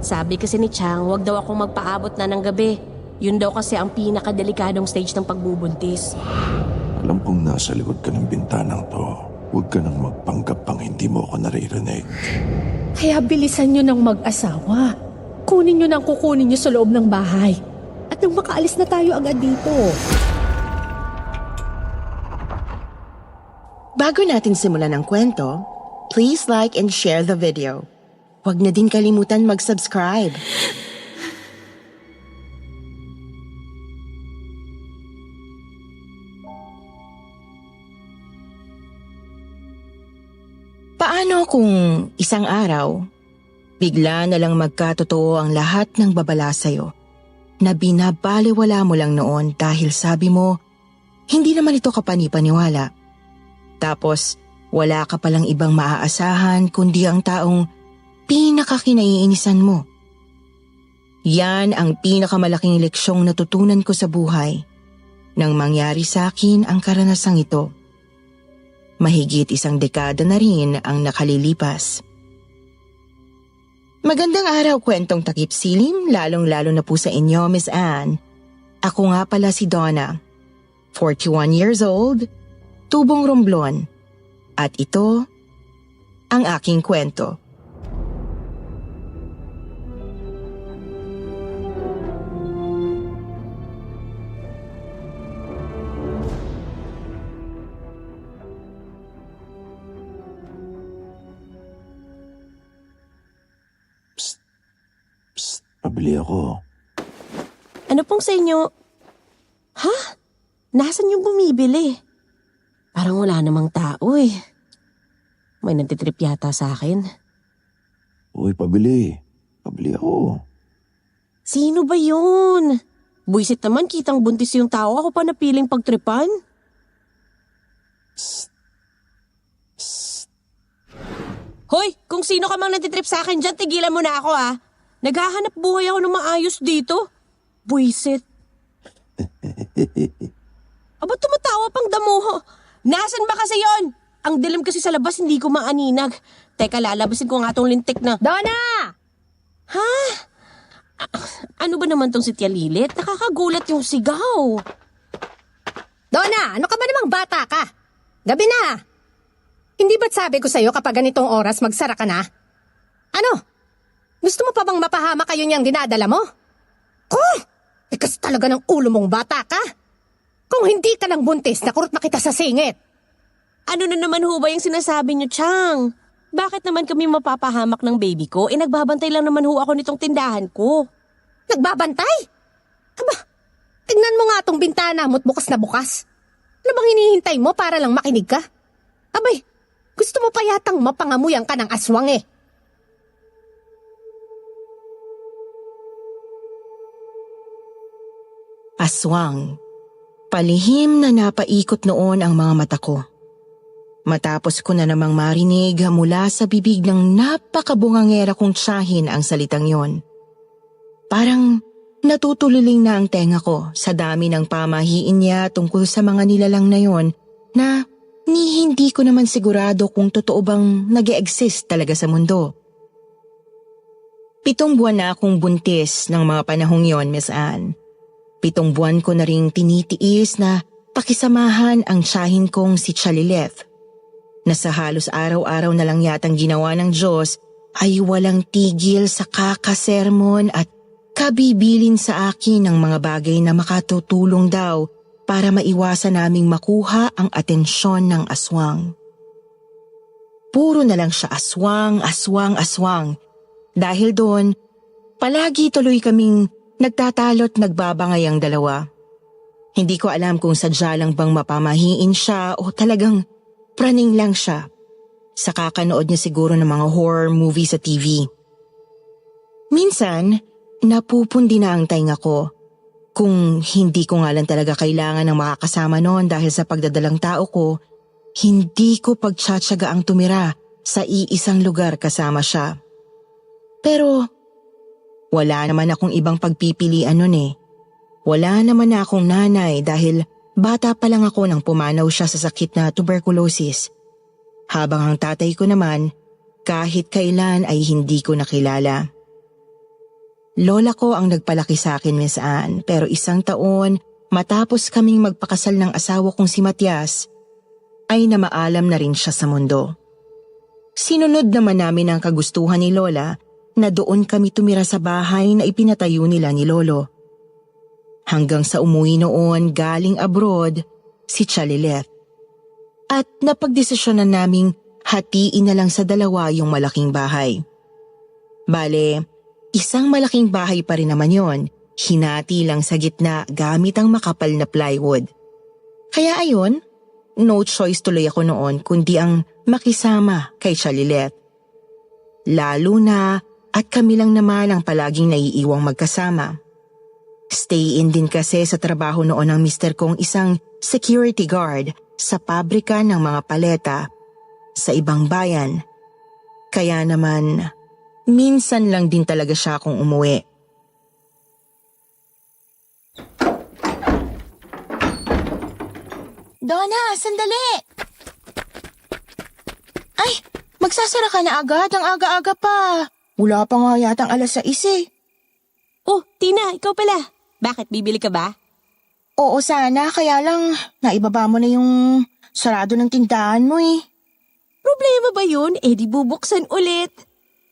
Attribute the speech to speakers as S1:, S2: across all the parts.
S1: Sabi kasi ni Chang, wag daw akong magpaabot na ng gabi. Yun daw kasi ang pinakadelikadong stage ng pagbubuntis.
S2: Alam kong nasa likod ka ng bintanang to. Huwag ka nang magpanggap pang hindi mo ako naririnig.
S3: Kaya bilisan nyo ng mag-asawa. Kunin nyo nang kukunin nyo sa loob ng bahay. At nang makaalis na tayo agad dito.
S4: Bago natin simulan ang kwento, please like and share the video. Huwag na din kalimutan mag-subscribe. Paano kung isang araw, bigla na lang magkatotoo ang lahat ng babala sa'yo na binabaliwala mo lang noon dahil sabi mo, hindi naman ito kapanipaniwala. Tapos, wala ka palang ibang maaasahan kundi ang taong pinakakinaiinisan mo. Yan ang pinakamalaking leksyong natutunan ko sa buhay nang mangyari sa akin ang karanasang ito. Mahigit 1 dekada na rin ang nakalilipas. Magandang araw, kwentong takip silim, lalong-lalo na po sa inyo, Miss Anne. Ako nga pala si Donna, 41 years old, tubong Romblon. At ito ang aking kwento.
S2: Pabili ako.
S1: Ano pong sa inyo? Ha? Nasaan yung bumibili? Parang wala namang tao eh. May nagtitrip yata sa akin.
S2: Uy, pabili. Pabili ako.
S1: Sino ba yun? Buisit naman, kitang buntis yung tao. Ako pa napiling pagtripan. Hoy, kung sino ka mang nagtitrip sa akin dyan, tigilan mo na ako ah. Naghahanap buhay ako ng maayos dito. Buisit. Aba, tumatawa pang damuho. Nasaan ba kasi yon? Ang dilim kasi sa labas, hindi ko maaninag. Teka, lalabasin ko nga tong lintik na.
S3: Donna!
S1: Ha? Ano ba naman tong si Tia Lilit? Nakakagulat yung sigaw.
S3: Donna, ano ka ba namang bata ka? Gabi na. Hindi ba't sabi ko sa'yo kapag ganitong oras magsara ka na? Ano? Gusto mo pa bang mapahama kayo niyang dinadala mo? Ikas talaga ng ulo mong bata ka. Kung hindi ka lang buntis, nakurot na kita sa singit.
S1: Ano na naman ho ba yung sinasabi niyo, Chang? Bakit naman kami mapapahamak ng baby ko? Nagbabantay lang naman ho ako nitong tindahan ko.
S3: Nagbabantay? Aba, tignan mo nga tong bintana mo't bukas na bukas. Ano bang hinihintay mo para lang makinig ka? Abay, gusto mo pa yatang mapangamuyan ka ng aswang eh.
S4: Aswang. Palihim na napaikot noon ang mga mata ko. Matapos ko na namang marinig mula sa bibig ng napakabungangera kong tiyahin ang salitang yon. Parang natutuliling na ang tenga ko sa dami ng pamahiin niya tungkol sa mga nilalang na yon na hindi ko naman sigurado kung totoo bang nag-e-exist talaga sa mundo. 7 buwan na akong buntis ng mga panahong yon, Miss Anne. 7 buwan ko na ring tinitiis na pakisamahan ang tiyahin kong si Chalileth, na sa halos araw-araw na lang yatang ginawa ng Diyos ay walang tigil sa kakasermon at kabibilin sa akin ng mga bagay na makatutulong daw para maiwasan naming makuha ang atensyon ng aswang. Puro na lang siya aswang, aswang, aswang. Dahil doon, palagi tuloy kaming nagtatalo't nagbabangay ang dalawa. Hindi ko alam kung sadya lang bang mapamahiin siya o talagang praning lang siya. Sa kakanood niya siguro ng mga horror movie sa TV. Minsan, napupundi na ang tainga ko. Kung hindi ko nga lang talaga kailangan ng makakasama noon dahil sa pagdadalang tao ko, hindi ko pagtsatsaga ang tumira sa iisang lugar kasama siya. Pero wala naman akong ibang pagpipilian nun eh. Wala naman na akong nanay dahil bata pa lang ako nang pumanaw siya sa sakit na tuberculosis. Habang ang tatay ko naman, kahit kailan ay hindi ko nakilala. Lola ko ang nagpalaki sa akin, Miss Anne, pero 1 taon matapos kaming magpakasal ng asawa kong si Matias, ay namaalam na rin siya sa mundo. Sinunod naman namin ang kagustuhan ni Lola na doon kami tumira sa bahay na ipinatayo nila ni Lolo. Hanggang sa umuwi noon galing abroad si Chalileth. At napagdesisyonan naming hatiin na lang sa 2 yung malaking bahay. Bale, isang malaking bahay pa rin naman yon, hinati lang sa gitna gamit ang makapal na plywood. Kaya ayun, no choice tuloy ako noon kundi ang makisama kay Chalileth. Lalo na at kami lang naman ang palaging naiiwang magkasama. Stay-in din kasi sa trabaho noon ng mister kong isang security guard sa pabrika ng mga paleta sa ibang bayan. Kaya naman, minsan lang din talaga siya kung umuwi.
S5: Donna, sandali! Ay, magsasara ka na agad. Ang aga-aga pa. Wala pa nga yatang 6:00 eh.
S1: Oh, Tina, ikaw pala. Bakit, bibili ka ba?
S5: Oo sana, kaya lang naibaba mo na yung sarado ng tindahan mo eh.
S1: Problema ba yun? Eh di bubuksan ulit.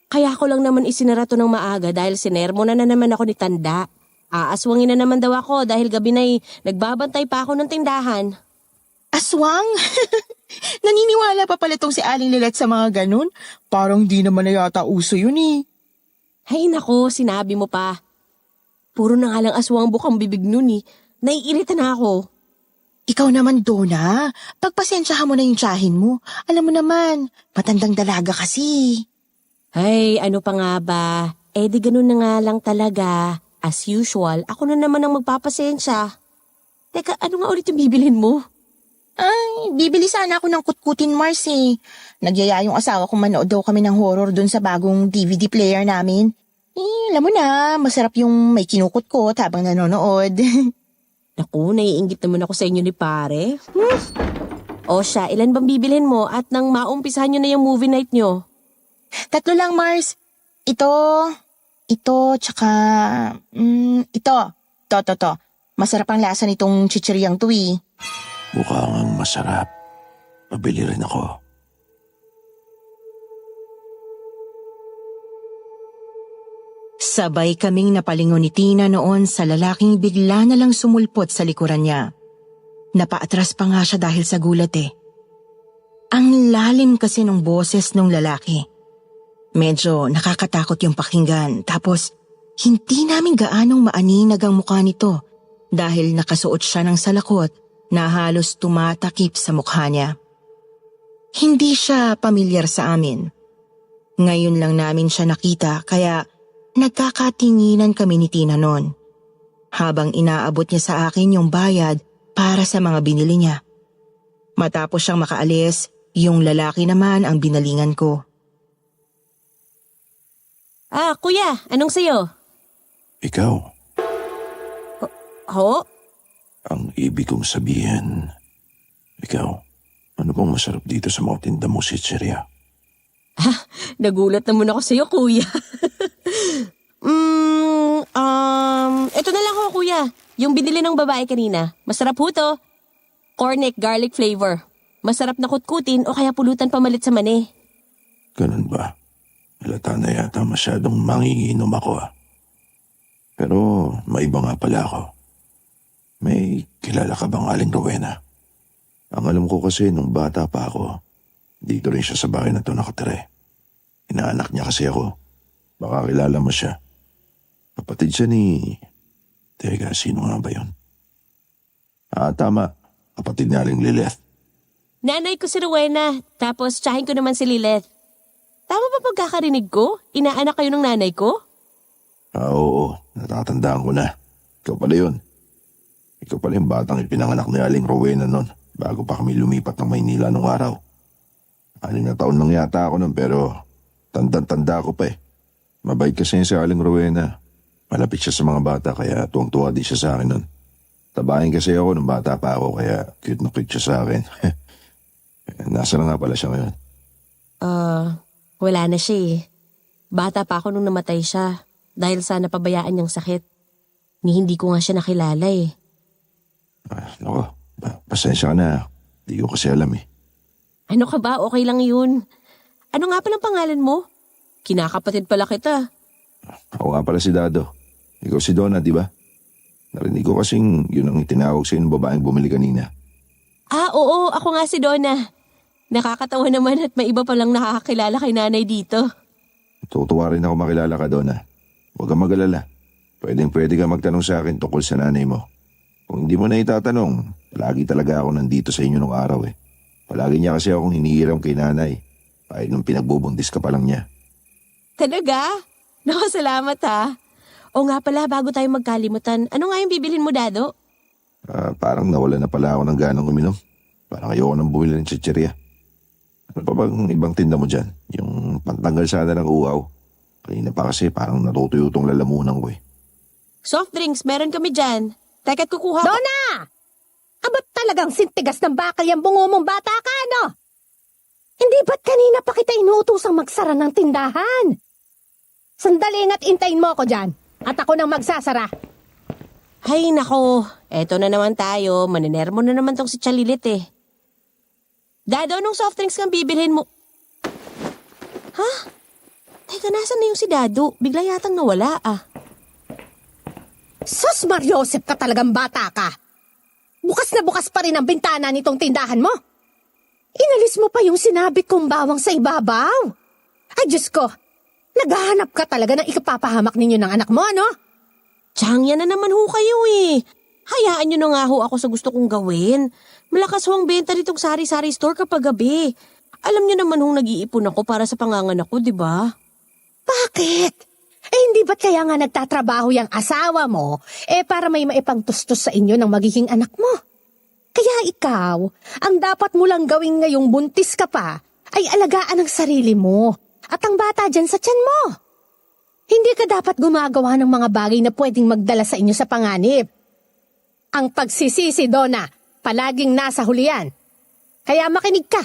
S1: Kaya ko lang naman isinara to ng maaga dahil sinermo na naman ako ni Tanda. Aaswangin na naman daw ako dahil gabi na'y nagbabantay pa ako ng tindahan.
S5: Aswang? Naniniwala pa pala tong si Aling Lilet sa mga ganun? Parang di naman na yata uso yun eh.
S1: Hay nako, sinabi mo pa. Puro na nga lang aswang bukang bibig nun eh. Naiirita na ako.
S5: Ikaw naman, Donna. Pagpasensyahan mo na yung tiyahin mo. Alam mo naman, matandang dalaga kasi.
S1: Ay, ano pa nga ba? Eh di ganun na nga lang talaga. As usual, ako na naman ang magpapasensya. Teka, ano nga ulit yung bibilhin mo?
S5: Ay, bibili sana ako ng kutkutin Mars eh. Nagyaya yung asawa kong manood daw kami ng horror dun sa bagong DVD player namin. Eh, alam mo na, masarap yung may kinukutkot habang nanonood.
S1: Naku, naiinggit naman ako sa inyo ni pare. O siya, ilan bang bibilhin mo at nang maumpisahan nyo na yung movie night nyo?
S5: 3 lang, Mars. Ito, tsaka, ito. Masarap ang lasa nitong chichiryang to eh.
S2: Mukhang masarap. Pabili rin ako.
S4: Sabay kaming napalingon ni Tina noon sa lalaking bigla na lang sumulpot sa likuran niya. Napaatras pa nga siya dahil sa gulat eh. Ang lalim kasi ng boses ng lalaki. Medyo nakakatakot yung pakinggan, tapos hindi namin gaanong maaninag ang mukha nito dahil nakasuot siya ng salakot na halos tumatakip sa mukha niya. Hindi siya pamilyar sa amin. Ngayon lang namin siya nakita kaya nagkakatinginan kami ni Tina noon. Habang inaabot niya sa akin yung bayad para sa mga binili niya. Matapos siyang makaalis, yung lalaki naman ang binalingan ko.
S1: Kuya, anong sayo?
S2: Ikaw,
S1: Ho?
S2: ang ibig kong sabihin. Ikaw, ano bang masarap dito sa mga tinda mo, sitsirya?
S1: Nagulat naman ako sa'yo, kuya. Ito na lang ho, kuya. Yung binili ng babae kanina. Masarap ho to. Cornic garlic flavor. Masarap na kutkutin o kaya pulutan pamalit sa mani.
S2: Ganun ba? Halata na yata masyadong manginginom ako Pero maiba nga pala ako. May kilala ka bang Aling Rowena? Ang alam ko kasi nung bata pa ako, dito rin siya sa bahay na to nakatira. Inaanak niya kasi ako. Baka kilala mo siya. Kapatid siya ni... Teka, sino nga ba yun? Tama. Kapatid ni Aling Lilith.
S1: Nanay ko si Rowena, tapos tsahin ko naman si Lilith. Tama ba pagkakarinig ko? Inaanak kayo ng nanay ko?
S2: Oo. Natatandaan ko na. Ikaw pala yun. Ikaw pala yung batang ipinanganak ni Aling Rowena noon bago pa kami lumipat ng Maynila nung araw. 6 na taon lang yata ako nun pero tanda ko pa eh. Mabait kasi si Aling Rowena. Malapit siya sa mga bata kaya tuwang-tuwa din siya sa akin nun. Tabahin kasi ako nung bata pa ako kaya cute na cute siya sa akin. Nasa na nga pala siya ngayon?
S1: Wala na siya eh. Bata pa ako nung namatay siya. dahil sa napabayaan niyang sakit. Ni hindi ko nga siya nakilala eh.
S2: Nako, pasensya ka na. Di ko kasi alam eh.
S1: Ano ka ba? Okay lang yun. Ano nga palang pangalan mo? Kinakapatid pala kita.
S2: Ako nga pala si Dado. Ikaw si Donna, di ba? Narinig ko kasing yun ang itinawag sa'yo ng babaeng bumili kanina.
S1: Oo, ako nga si Donna. Nakakatawa naman at may iba palang nakakakilala kay nanay dito.
S2: Tutuwa rin ako makilala ka, Donna. Huwag kang mag-alala. Pwede ka magtanong sa akin tungkol sa nanay mo. Kung hindi mo na itatanong, lagi talaga ako nandito sa inyo nung araw eh. Palagi niya kasi akong hinihiram kay nanay. Kahit nung pinagbubuntis ka pa lang niya.
S1: Talaga? Naku, salamat ha. O nga pala, bago tayo magkalimutan, ano nga yung bibilhin mo, Dado?
S2: Parang nawala na pala ako ng ganang uminom. Parang ayoko nang bumili ng chichirya. Ano pa bang ibang tinda mo dyan? Yung pantanggal sana ng uhaw. Kanina pa kasi parang natutuyo tong lalamunan ko eh.
S1: Soft drinks, meron kami dyan. Teka't kukuha ko.
S3: Donna! Abat talagang sintigas ng bakal yung bungo mong bata ka, no? Hindi ba't kanina pa kita inuutosang magsara ng tindahan? Sandali nga't intayin mo ako dyan. At ako nang magsasara.
S1: Hay nako, eto na naman tayo. Maninermo na naman tong si Chalilit eh. Dado, anong soft drinks kang bibilhin mo? Ha? Teka, nasan na yung si Dado? Bigla yatang nawala ah.
S3: Sus Mariosep ka talagang bata ka. Bukas na bukas pa rin ang bintana nitong tindahan mo. Inalis mo pa yung sinabi kong bawang sa ibabaw. Ay Diyos ko, naghahanap ka talaga ng ikapapahamak ninyo ng anak mo, ano?
S1: Tiyang, yan na naman ho kayo eh. Hayaan nyo na nga ho ako sa gusto kong gawin. Malakas ho ang benta nitong sari-sari store kapag gabi. Alam nyo naman hong nag-iipon ako para sa panganganak ko, di ba?
S3: Bakit? Hindi ba't kaya nga nagtatrabaho yung asawa mo para may maipangtustos sa inyo ng magiging anak mo? Kaya ikaw, ang dapat mo lang gawin ngayong buntis ka pa ay alagaan ang sarili mo at ang bata dyan sa tiyan mo. Hindi ka dapat gumagawa ng mga bagay na pwedeng magdala sa inyo sa panganib. Ang pagsisisi, Donna, palaging nasa hulihan. Kaya makinig ka.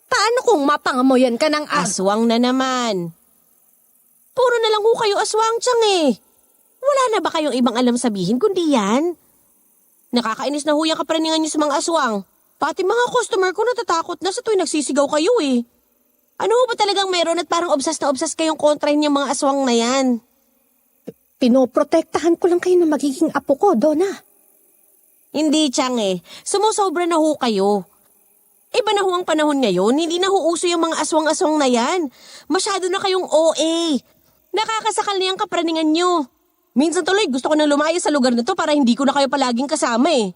S3: Paano kung mapangamoyan ka ng
S1: Aswang na naman. Puro na lang ho kayo aswang, Tiyang eh. Wala na ba kayong ibang alam sabihin kundi yan? Nakakainis na ho yung kapraningan niyo sa mga aswang. Pati mga customer ko natatakot na sa tuwing nagsisigaw kayo eh. Ano ho ba talagang meron at parang obsas na obsas kayong kontrahin yung mga aswang na yan?
S3: Pinoprotektahan ko lang kayo na magiging apo ko, Donna.
S1: Hindi, Tiyang eh. Sumusobra na ho kayo. Iba na ho ang panahon ngayon, hindi na ho uso yung mga aswang-aswang na yan. Masyado na kayong OA. Nakakasakal na yung kapraningan nyo. Minsan tuloy gusto ko nang lumaya sa lugar na to para hindi ko na kayo palaging kasama eh.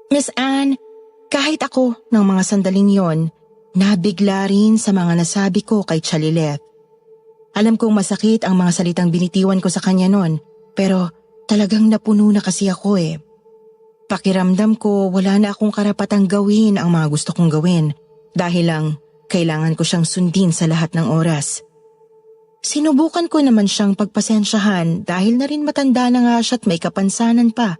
S4: Miss Anne, kahit ako ng mga sandaling yon, nabigla rin sa mga nasabi ko kay Chalilet. Alam kong masakit ang mga salitang binitiwan ko sa kanya noon, pero talagang napuno na kasi ako eh. Pakiramdam ko wala na akong karapatang gawin ang mga gusto kong gawin dahil lang kailangan ko siyang sundin sa lahat ng oras. Sinubukan ko naman siyang pagpasensyahan dahil na rin matanda na nga siya at may kapansanan pa.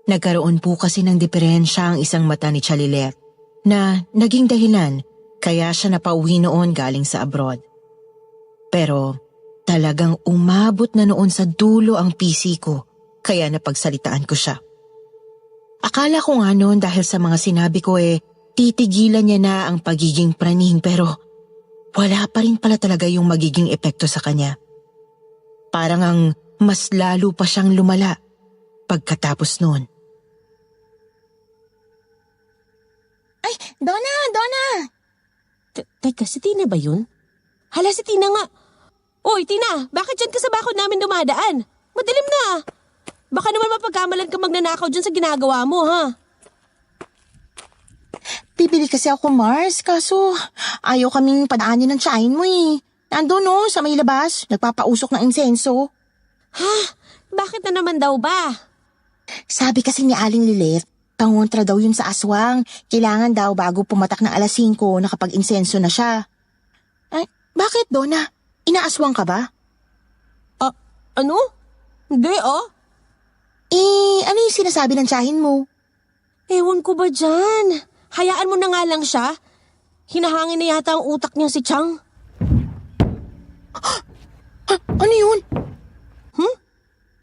S4: Nagkaroon po kasi ng diferensya ang isang mata ni Chalilet na naging dahilan kaya siya napauwi noon galing sa abroad. Pero talagang umabot na noon sa dulo ang PC ko kaya napagsalitaan ko siya. Akala ko nga noon dahil sa mga sinabi ko titigilan niya na ang pagiging praning pero wala pa rin pala talaga yung magiging epekto sa kanya. Parang ang mas lalo pa siyang lumala pagkatapos noon.
S5: Ay, Donna!
S1: Teka, si Tina ba yun? Hala, si Tina nga. Oy, Tina, bakit dyan ka sa bakod namin dumadaan? Madilim na. Baka naman mapagkamalan ka magnanakaw dyan sa ginagawa mo, ha?
S5: Bibili kasi ako, Mars, kaso ayaw kaming padaanin ng tiyahin mo eh. Nandun sa may labas, nagpapausok ng insenso.
S1: Ha? Bakit na naman daw ba?
S5: Sabi kasi ni Aling Lilith, pangontra daw yun sa aswang. Kailangan daw bago pumatak ng alas 5 nakapag-insenso na siya. Ay, bakit, Donna? Inaaswang ka ba?
S1: Ano? Hindi, oh.
S5: Ano yung sinasabi ng tiyahin mo?
S1: Ewan ko ba dyan? Hayaan mo na nga lang siya. Hinahangin na yata ang utak niya si Chang.
S5: Ano yun?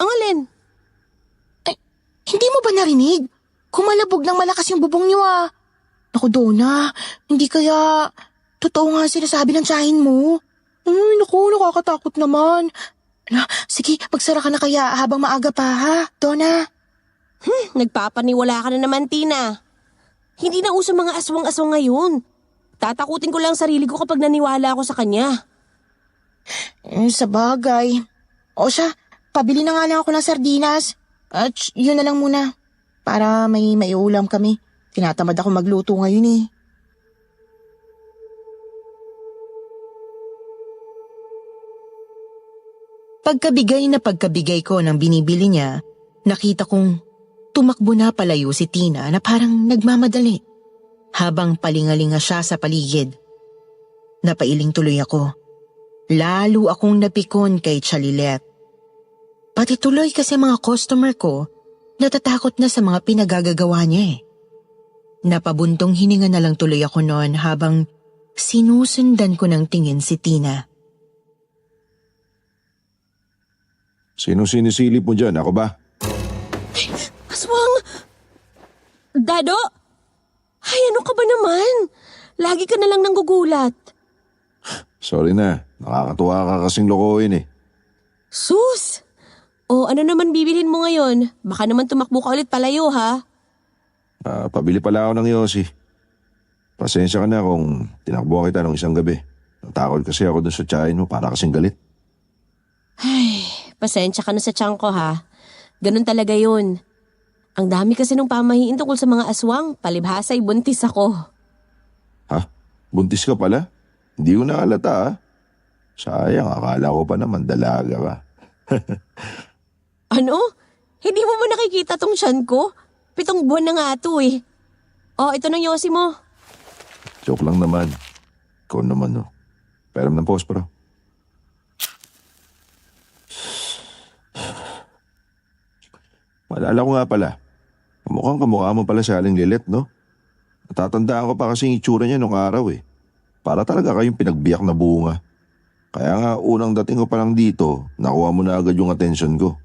S1: Ang alin?
S5: Hindi mo ba narinig? Kumalabog ng malakas yung bubong niyo ah. Naku, Donna, hindi kaya totoo nga sinasabi ng tiyahin mo? Ay, naku, nakakatakot naman. Sige, magsara ka na kaya habang maaga pa ha, Donna.
S1: Nagpapaniwala ka na naman, Tina. Hindi na uso mga aswang-aswang ngayon. Tatakutin ko lang sarili ko kapag naniwala ako sa kanya.
S5: Sa bagay. O siya, pabili na nga lang ako ng sardinas. At yun na lang muna. Para may maiulam kami. Tinatamad ako magluto ngayon eh.
S4: Pagkabigay ko ng binibili niya, nakita kong tumakbo na palayo si Tina na parang nagmamadali. Habang palingalinga siya sa paligid. Napailing tuloy ako. Lalo akong napikon kay Chalilet. Pati tuloy kasi mga customer ko, natatakot na sa mga pinagagagawa niya eh. Napabuntong hininga na lang tuloy ako noon habang sinusundan ko ng tingin si Tina.
S2: Sino sinisilip mo dyan? Ako ba?
S1: Aswang! Dado? Ay, ano ka ba naman? Lagi ka na lang nanggugulat.
S2: Sorry na. Nakakatuwa ka kasing lokohin eh.
S1: Sus! O ano naman bibilhin mo ngayon? Baka naman tumakbo ka ulit palayo ha?
S2: Pabili pala ako ng Yossi. Pasensya ka na kung tinakbo kita nung isang gabi. Natakot kasi ako dun sa tiyahin mo para kasing galit.
S1: Ay, pasensya ka na sa tiyan ko ha. Ganun talaga yun. Ang dami kasi nung pamahiin tungkol sa mga aswang, palibhasa ay buntis ako.
S2: Ha? Buntis ka pala? Hindi ko nakalata ha? Sayang, akala ko pa naman dalaga ka.
S1: Ano? Hindi mo ba nakikita tong tiyan ko? 7 buwan na nga ito eh. Oh, ito ng Yossi mo.
S2: Joke lang naman. Ikaw naman no. Pairam ng posporo. Malala ko nga pala. Mukhang kamukha mo pala si Aling Lilet, no? Natatandaan ko pa kasing itsura niya nung araw eh. Para talaga kayong pinagbiyak na bunga. Kaya nga unang dating ko pa lang dito, nakuha mo na agad yung atensyon ko.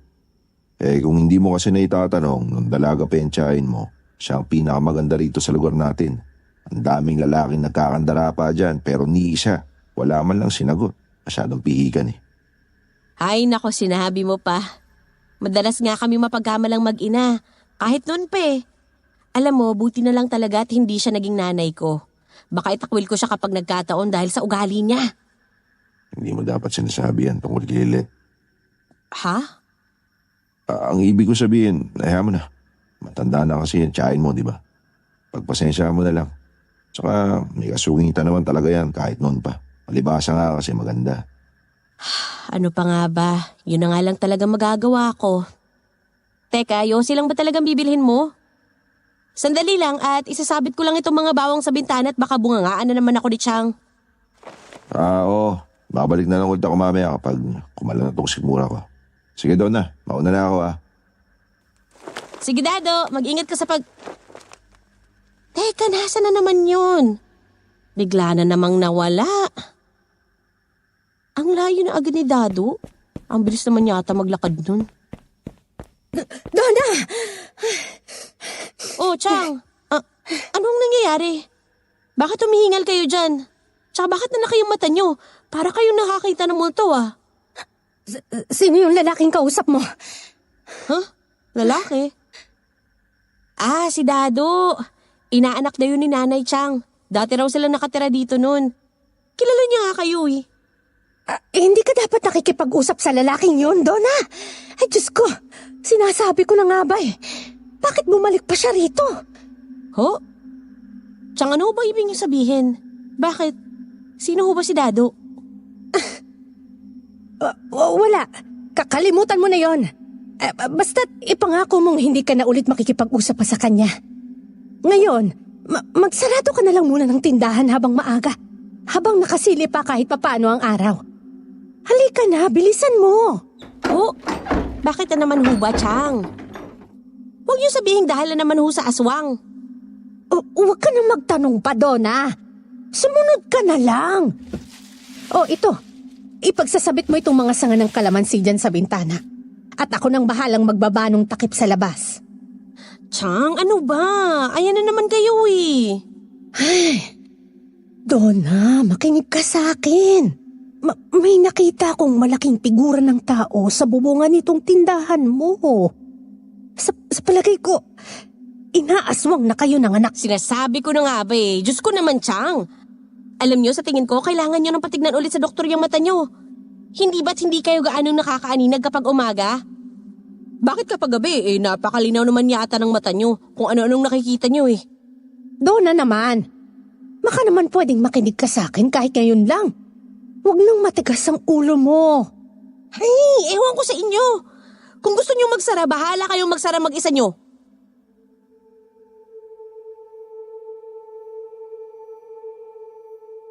S2: Eh kung hindi mo kasi naitatanong, nung dalaga pa yung tiyahin mo, siya ang pinakamaganda rito sa lugar natin. Ang daming lalaking nagkakandara pa dyan, pero ni isa, wala man lang sinagot. Masyadong pihikan eh.
S1: Ay nako, sinabi mo pa. Madalas nga kami mapagkamalang mag-ina. Kahit noon pa eh. Alam mo, buti na lang talaga at hindi siya naging nanay ko. Baka itakwil ko siya kapag nagkataon dahil sa ugali niya.
S2: Hindi mo dapat sinasabi yan tungkol kay Lilet.
S1: Ha?
S2: Ang ibig ko sabihin, nahiya mo na. Matanda na kasi yung tiyahin mo, di ba? Pagpasensya mo na lang. Tsaka may kasungitan naman talaga yan kahit noon pa. Malibasa nga kasi maganda.
S1: Ano pa nga ba? Yun na nga lang talaga magagawa ko. Teka, Yossi lang ba talagang bibilhin mo? Sandali lang at isasabit ko lang itong mga bawang sa bintana at baka bungangaan na naman ako ni Chang.
S2: Oo. Babalik na lang ulit ako mamaya kapag kumala na itong sigmura ko. Sige daw na. Mauna na ako
S1: Sige Dado, mag-ingat ka sa Teka, nasa na naman yun? Bigla na namang nawala. Ang layo na agad ni Dado. Ang bilis naman yata maglakad nun.
S3: Donna!
S1: Oh, Chang. Anong nangyayari? Bakit humihingal kayo dyan? Tsaka bakit nanaki yung mata nyo? Para kayong nakakita ng multo ah.
S3: Sino yung lalaking kausap mo?
S1: Huh? Lalaki? Si Dado. Inaanak na yun ni Nanay Chang. Dati raw sila nakatira dito nun. Kilala niya nga kayo eh.
S3: Hindi ka dapat nakikipag-usap sa lalaking yun, Donna. Ay, Diyos ko. Sinasabi ko na nga ba eh. Bakit bumalik pa siya rito?
S1: Ho? Chang, ano ba ibig niyo sabihin? Bakit? Sino ho ba si Dado?
S3: Wala. Kakalimutan mo na yon. Basta't ipangako mong hindi ka na ulit makikipag-usap pa sa kanya. Ngayon, magsarado ka na lang muna ng tindahan habang maaga. Habang nakasili pa kahit papano ang araw. Halika na, bilisan mo.
S1: Oh, bakit na naman ho ba, Chang? Huwag niyo sabihin dahil na naman ho sa aswang.
S3: Huwag ka na magtanong pa, Donna. Sumunod ka na lang. O ito, ipagsasabit mo itong mga sanga ng kalamansi dyan sa bintana. At ako nang bahalang magbaba ng takip sa labas.
S1: Chang, ano ba? Ayan na naman kayo eh.
S3: Donna, makinig ka sa akin. May nakita akong malaking figura ng tao sa bubungan nitong tindahan mo. Sa palagay ko, inaaswang na kayo ng anak.
S1: Sinasabi ko na nga ba eh. Diyos ko naman, Chang. Alam nyo, sa tingin ko, kailangan nyo nang patignan ulit sa doktor yung mata nyo. Hindi ba't hindi kayo gaanong nakakaaninag kapag umaga? Bakit kapag gabi eh, napakalinaw naman yata ng mata nyo kung ano-anong nakikita nyo eh.
S3: Donna naman, baka naman pwedeng makinig ka sa akin kahit ngayon lang. Huwag nang matigas ang ulo mo.
S1: Ay, ewan ko sa inyo. Kung gusto nyo magsara, bahala kayong magsara mag-isa nyo.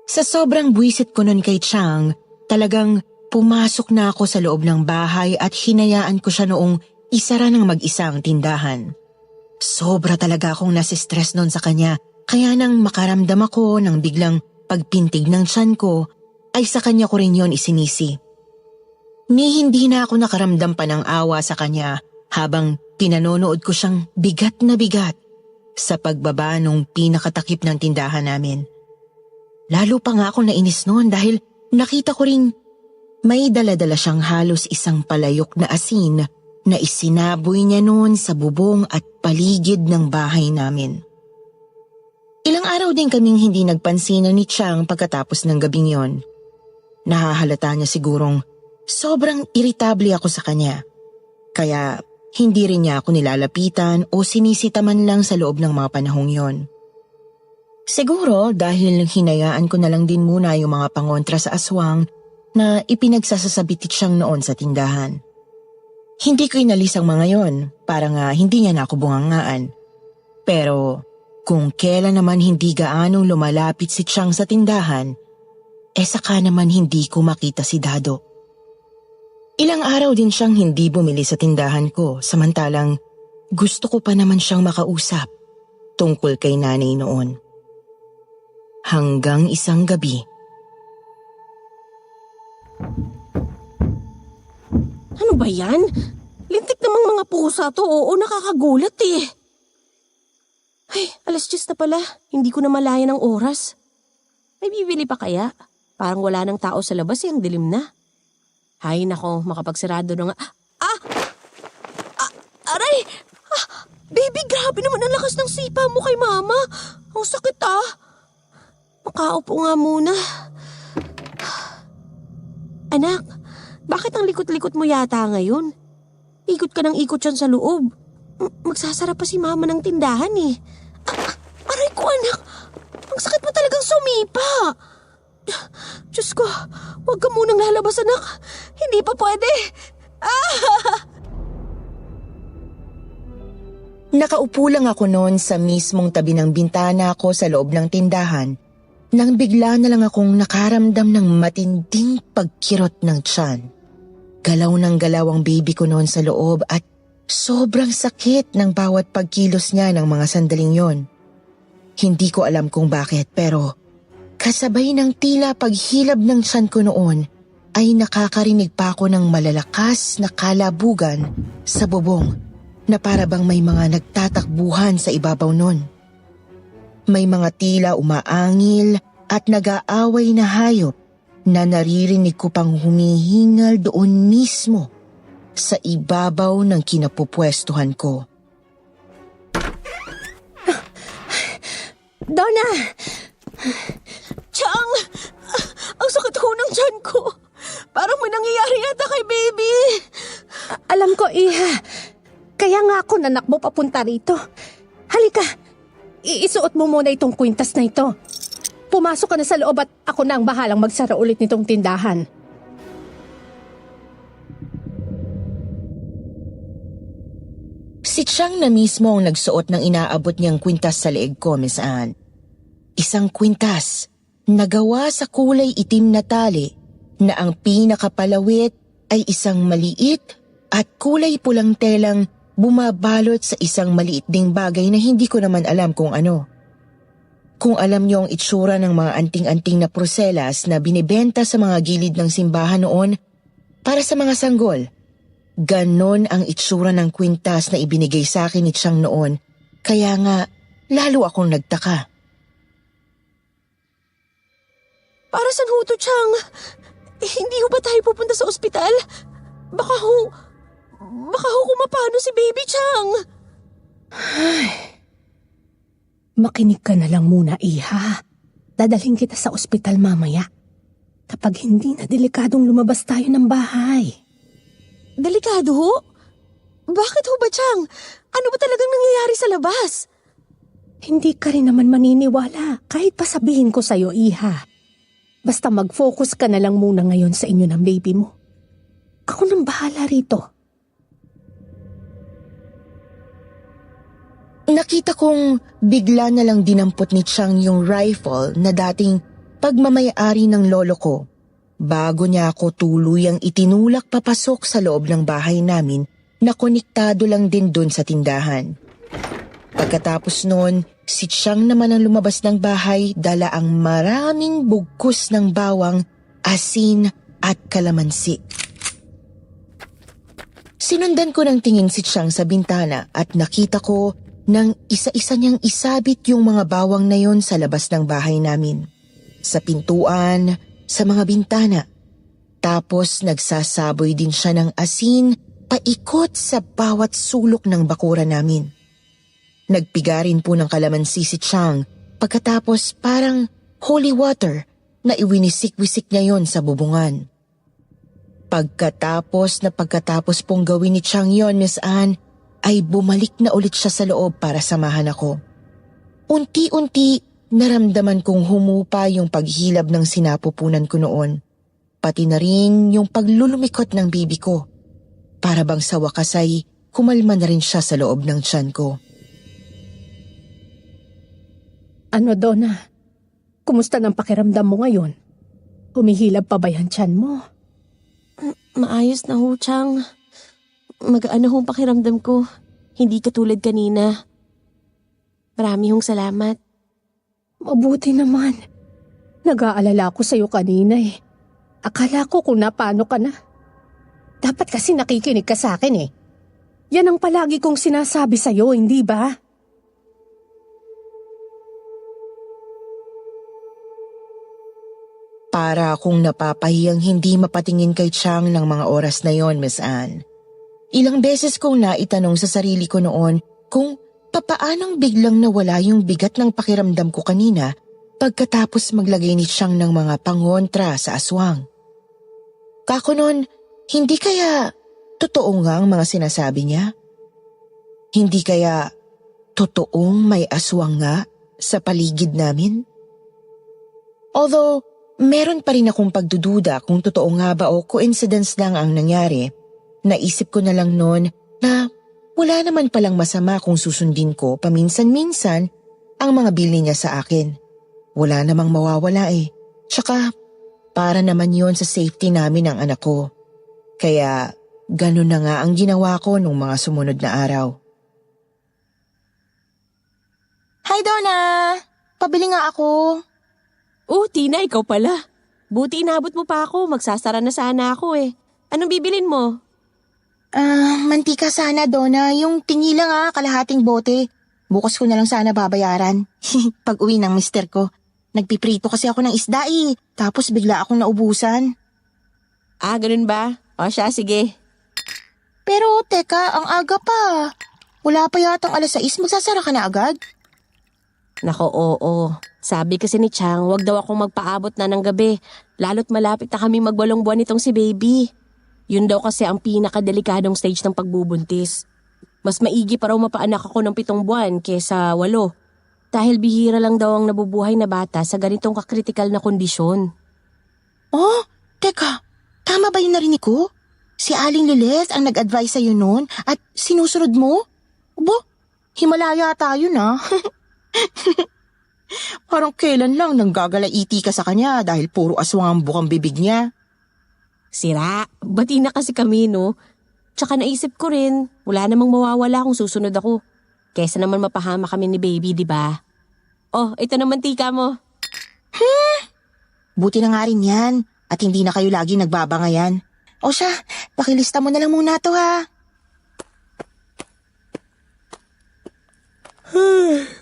S4: Sa sobrang buwisit ko nun kay Chang, talagang pumasok na ako sa loob ng bahay at hinayaan ko siya noong isara ng mag-isa ang tindahan. Sobra talaga akong nasistress nun sa kanya, kaya nang makaramdam ako ng biglang pagpintig ng tiyan ko, ay sa kanya ko rin yon isinisi. Ni hindi na ako nakaramdam pa ng awa sa kanya habang pinanonood ko siyang bigat na bigat sa pagbaba nung pinakatakip ng tindahan namin. Lalo pa nga ako nainis noon dahil nakita ko ring may daladala siyang halos isang palayok na asin na isinaboy niya noon sa bubong at paligid ng bahay namin. Ilang araw din kaming hindi nagpansinan ni Chang pagkatapos ng gabing yon. Nahahalata niya sigurong sobrang iritable ako sa kanya. Kaya hindi rin niya ako nilalapitan o sinisita man lang sa loob ng mga panahong yon. Siguro dahil hinayaan ko na lang din muna yung mga pangontra sa aswang na ipinagsasasabit siyang noon sa tindahan. Hindi ko inalis ang mga yon para nga hindi niya na ako bungangaan. Pero kung kailan naman hindi gaanong lumalapit si Chang sa tindahan, saka naman hindi ko makita si Dado. Ilang araw din siyang hindi bumili sa tindahan ko samantalang gusto ko pa naman siyang makausap tungkol kay nanay noon. Hanggang isang gabi.
S1: Ano ba yan? Lintik namang mga pusa to, oo, nakakagulat eh. Ay, 10:00 na pala, hindi ko na malaya ng oras. May bibili pa kaya? Parang wala nang tao sa labas eh, ang dilim na. Hay nako, makapagsarado na nga. Aray! Baby, grabe naman ang lakas ng sipa mo kay mama. Ang sakit ah. Makaupo nga muna. Anak, bakit ang likot-likot mo yata ngayon? Ikot ka ng ikot dyan sa loob. Magsasara pa si mama ng tindahan eh. Aray ko anak, ang sakit mo talagang sumipa. Diyos ko, huwag ka munang lalabas anak. Hindi pa pwede.
S4: Nakaupo lang ako noon sa mismong tabi ng bintana ko sa loob ng tindahan nang bigla na lang akong nakaramdam ng matinding pagkirot ng tiyan. Galaw ng galaw ang baby ko noon sa loob at sobrang sakit ng bawat pagkilos niya ng mga sandaling yon. Hindi ko alam kung bakit pero kasabay ng tila paghilab ng tiyan ko noon ay nakakarinig pa ako ng malalakas na kalabugan sa bubong na para bang may mga nagtatakbuhan sa ibabaw nun. May mga tila umaangil at nag-aaway na hayop na naririnig ko pang humihingal doon mismo sa ibabaw ng kinapupwestuhan ko.
S3: Donna!
S1: Chang! Ang sakit ko ng tiyan ko. Parang may nangyayari yata kay baby.
S3: Alam ko, Iha. Kaya nga ako nanakbo papunta rito. Halika, iisuot mo muna itong kwintas na ito. Pumasok ka na sa loob at ako na ang bahalang magsara ulit nitong tindahan.
S4: Si Chang na mismo ang nagsuot ng inaabot niyang kwintas sa leeg ko, Miss Anne. Isang kwintas na gawa sa kulay itim na tali na ang pinakapalawit ay isang maliit at kulay pulang telang bumabalot sa isang maliit ding bagay na hindi ko naman alam kung ano. Kung alam niyo ang itsura ng mga anting-anting na porselas na binibenta sa mga gilid ng simbahan noon para sa mga sanggol, ganon ang itsura ng kwintas na ibinigay sa akin ni Chang noon. Kaya nga, lalo akong nagtaka.
S1: Para saan ho to, Chang? Hindi ho ba tayo pupunta sa ospital? Baka ho kumapano si Baby Chang.
S3: Makinig ka na lang muna, Iha. Dadalhin kita sa ospital mamaya. Kapag hindi na delikadong lumabas tayo ng bahay.
S1: Delikado ho? Bakit ho ba, Chang? Ano ba talagang nangyayari sa labas?
S3: Hindi ka rin naman maniniwala kahit pa sabihin ko sa'yo, Iha. Basta mag-focus ka na lang muna ngayon sa inyo ng baby mo. Ako nang bahala rito.
S4: Nakita kong bigla na lang dinampot ni Chang yung rifle na dating pagmamayari ng lolo ko bago niya ako tuluyang itinulak papasok sa loob ng bahay namin na konektado lang din dun sa tindahan. Pagkatapos noon, si Chang naman ang lumabas ng bahay dala ang maraming bugkos ng bawang, asin at kalamansi. Sinundan ko ng tingin si Chang sa bintana at nakita ko nang isa-isa niyang isabit yung mga bawang na yon sa labas ng bahay namin. Sa pintuan, sa mga bintana. Tapos nagsasaboy din siya ng asin paikot sa bawat sulok ng bakura namin. Nagpigarin po ng kalamansi si Chang pagkatapos parang holy water na iwinisik-wisik niya yon sa bubungan. Pagkatapos pong gawin ni Chang yon, Miss Anne, ay bumalik na ulit siya sa loob para samahan ako. Unti-unti, naramdaman kong humupa yung paghilab ng sinapupunan ko noon. Pati na rin yung paglulumikot ng bibi ko. Para bang sa wakas ay kumalma na rin siya sa loob ng tiyan ko.
S3: Ano, Donna? Kumusta ng pakiramdam mo ngayon? Humihilab pa ba yung tiyan mo?
S1: Maayos na ho, Chang. Magaan na ho ang pakiramdam ko. Hindi katulad kanina. Marami hong salamat.
S3: Mabuti naman. Nag-aalala ko sa'yo kanina eh. Akala ko kung napano ka na. Dapat kasi nakikinig ka sa akin eh. Yan ang palagi kong sinasabi sa'yo, hindi ba?
S4: Para akong napapahiyang hindi mapatingin kay Chang ng mga oras na yon, Miss Anne. Ilang beses kong naitanong sa sarili ko noon kung papaanong biglang nawala yung bigat ng pakiramdam ko kanina pagkatapos maglagay ni Chang ng mga pangontra sa aswang. Kako noon, hindi kaya totoo nga ang mga sinasabi niya? Hindi kaya totoong may aswang nga sa paligid namin? Although, meron pa rin akong pagdududa kung totoo nga ba o coincidence lang ang nangyari, naisip ko na lang noon na wala naman palang masama kung susundin ko paminsan-minsan ang mga bili niya sa akin. Wala namang mawawala eh. Tsaka para naman yon sa safety namin ng anak ko. Kaya ganun na nga ang ginawa ko nung mga sumunod na araw.
S5: Hi, Donna! Pabili nga ako.
S1: Oh, Tina, ikaw pala. Buti inabot mo pa ako. Magsasara na sana ako eh. Anong bibilin mo?
S5: Mantika sana, Donna. Yung tingi lang kalahating bote. Bukas ko na lang sana babayaran. Pag uwi ng mister ko. Nagpiprito kasi ako ng isda eh. Tapos bigla akong naubusan.
S1: Ah, ganun ba? O siya, sige.
S5: Pero teka, ang aga pa. Wala pa yatang 6:00, magsasara ka na agad?
S1: Nako, oo. Sabi kasi ni Chang, wag daw akong magpaabot na ng gabi. Lalo't malapit na kami magwalong buwan itong si baby. Yun daw kasi ang pinakadelikadong stage ng pagbubuntis. Mas maigi pa raw mapaanak ako ng 7 buwan kesa 8. Dahil bihira lang daw ang nabubuhay na bata sa ganitong kakritikal na kondisyon.
S5: Oh, teka. Tama ba yung narinig ko? Si Aling Lilith ang nag-advise sa'yo noon at sinusunod mo? Abo, Himalaya tayo na. Parang kailan lang nanggagalaiti ka sa kanya dahil puro aswang ang bukang bibig niya.
S1: Sira, bati na kasi kami no. Tsaka naisip ko rin, wala namang mawawala kung susunod ako. Kesa naman mapahama kami ni baby, di ba? Oh, ito naman tika mo.
S5: Buti na nga rin yan at hindi na kayo lagi nagbabangayan. O siya, pakilista mo na lang muna to ha.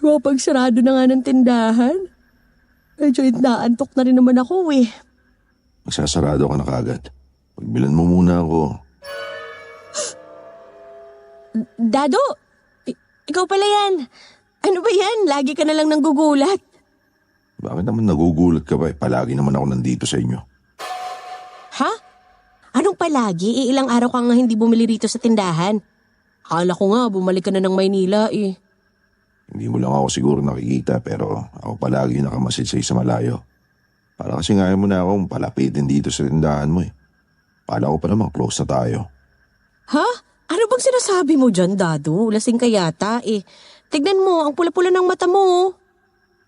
S1: Mapagsarado na nga ng tindahan. Medyo inaantok na rin naman ako eh.
S2: Magsasarado ka na kagad. Pagbilan mo muna ako.
S1: Dado, ikaw pala yan. Ano ba yan? Lagi ka na lang nanggugulat.
S2: Bakit naman nagugulat ka ba? Palagi naman ako nandito sa inyo.
S1: Ha? Anong palagi? Ilang araw ka nga hindi bumili rito sa tindahan. Akala ko nga bumalik ka na ng Maynila eh.
S2: Hindi mo lang ako siguro nakikita pero ako palagi yung nakamasid sa malayo. Para kasi ngayon mo na akong palapitin dito sa tindahan mo eh. Pala ko pa naman close na tayo.
S1: Ha? Ano bang sinasabi mo dyan, Dado? Lasing ka yata eh. Tignan mo, ang pula-pula ng mata mo.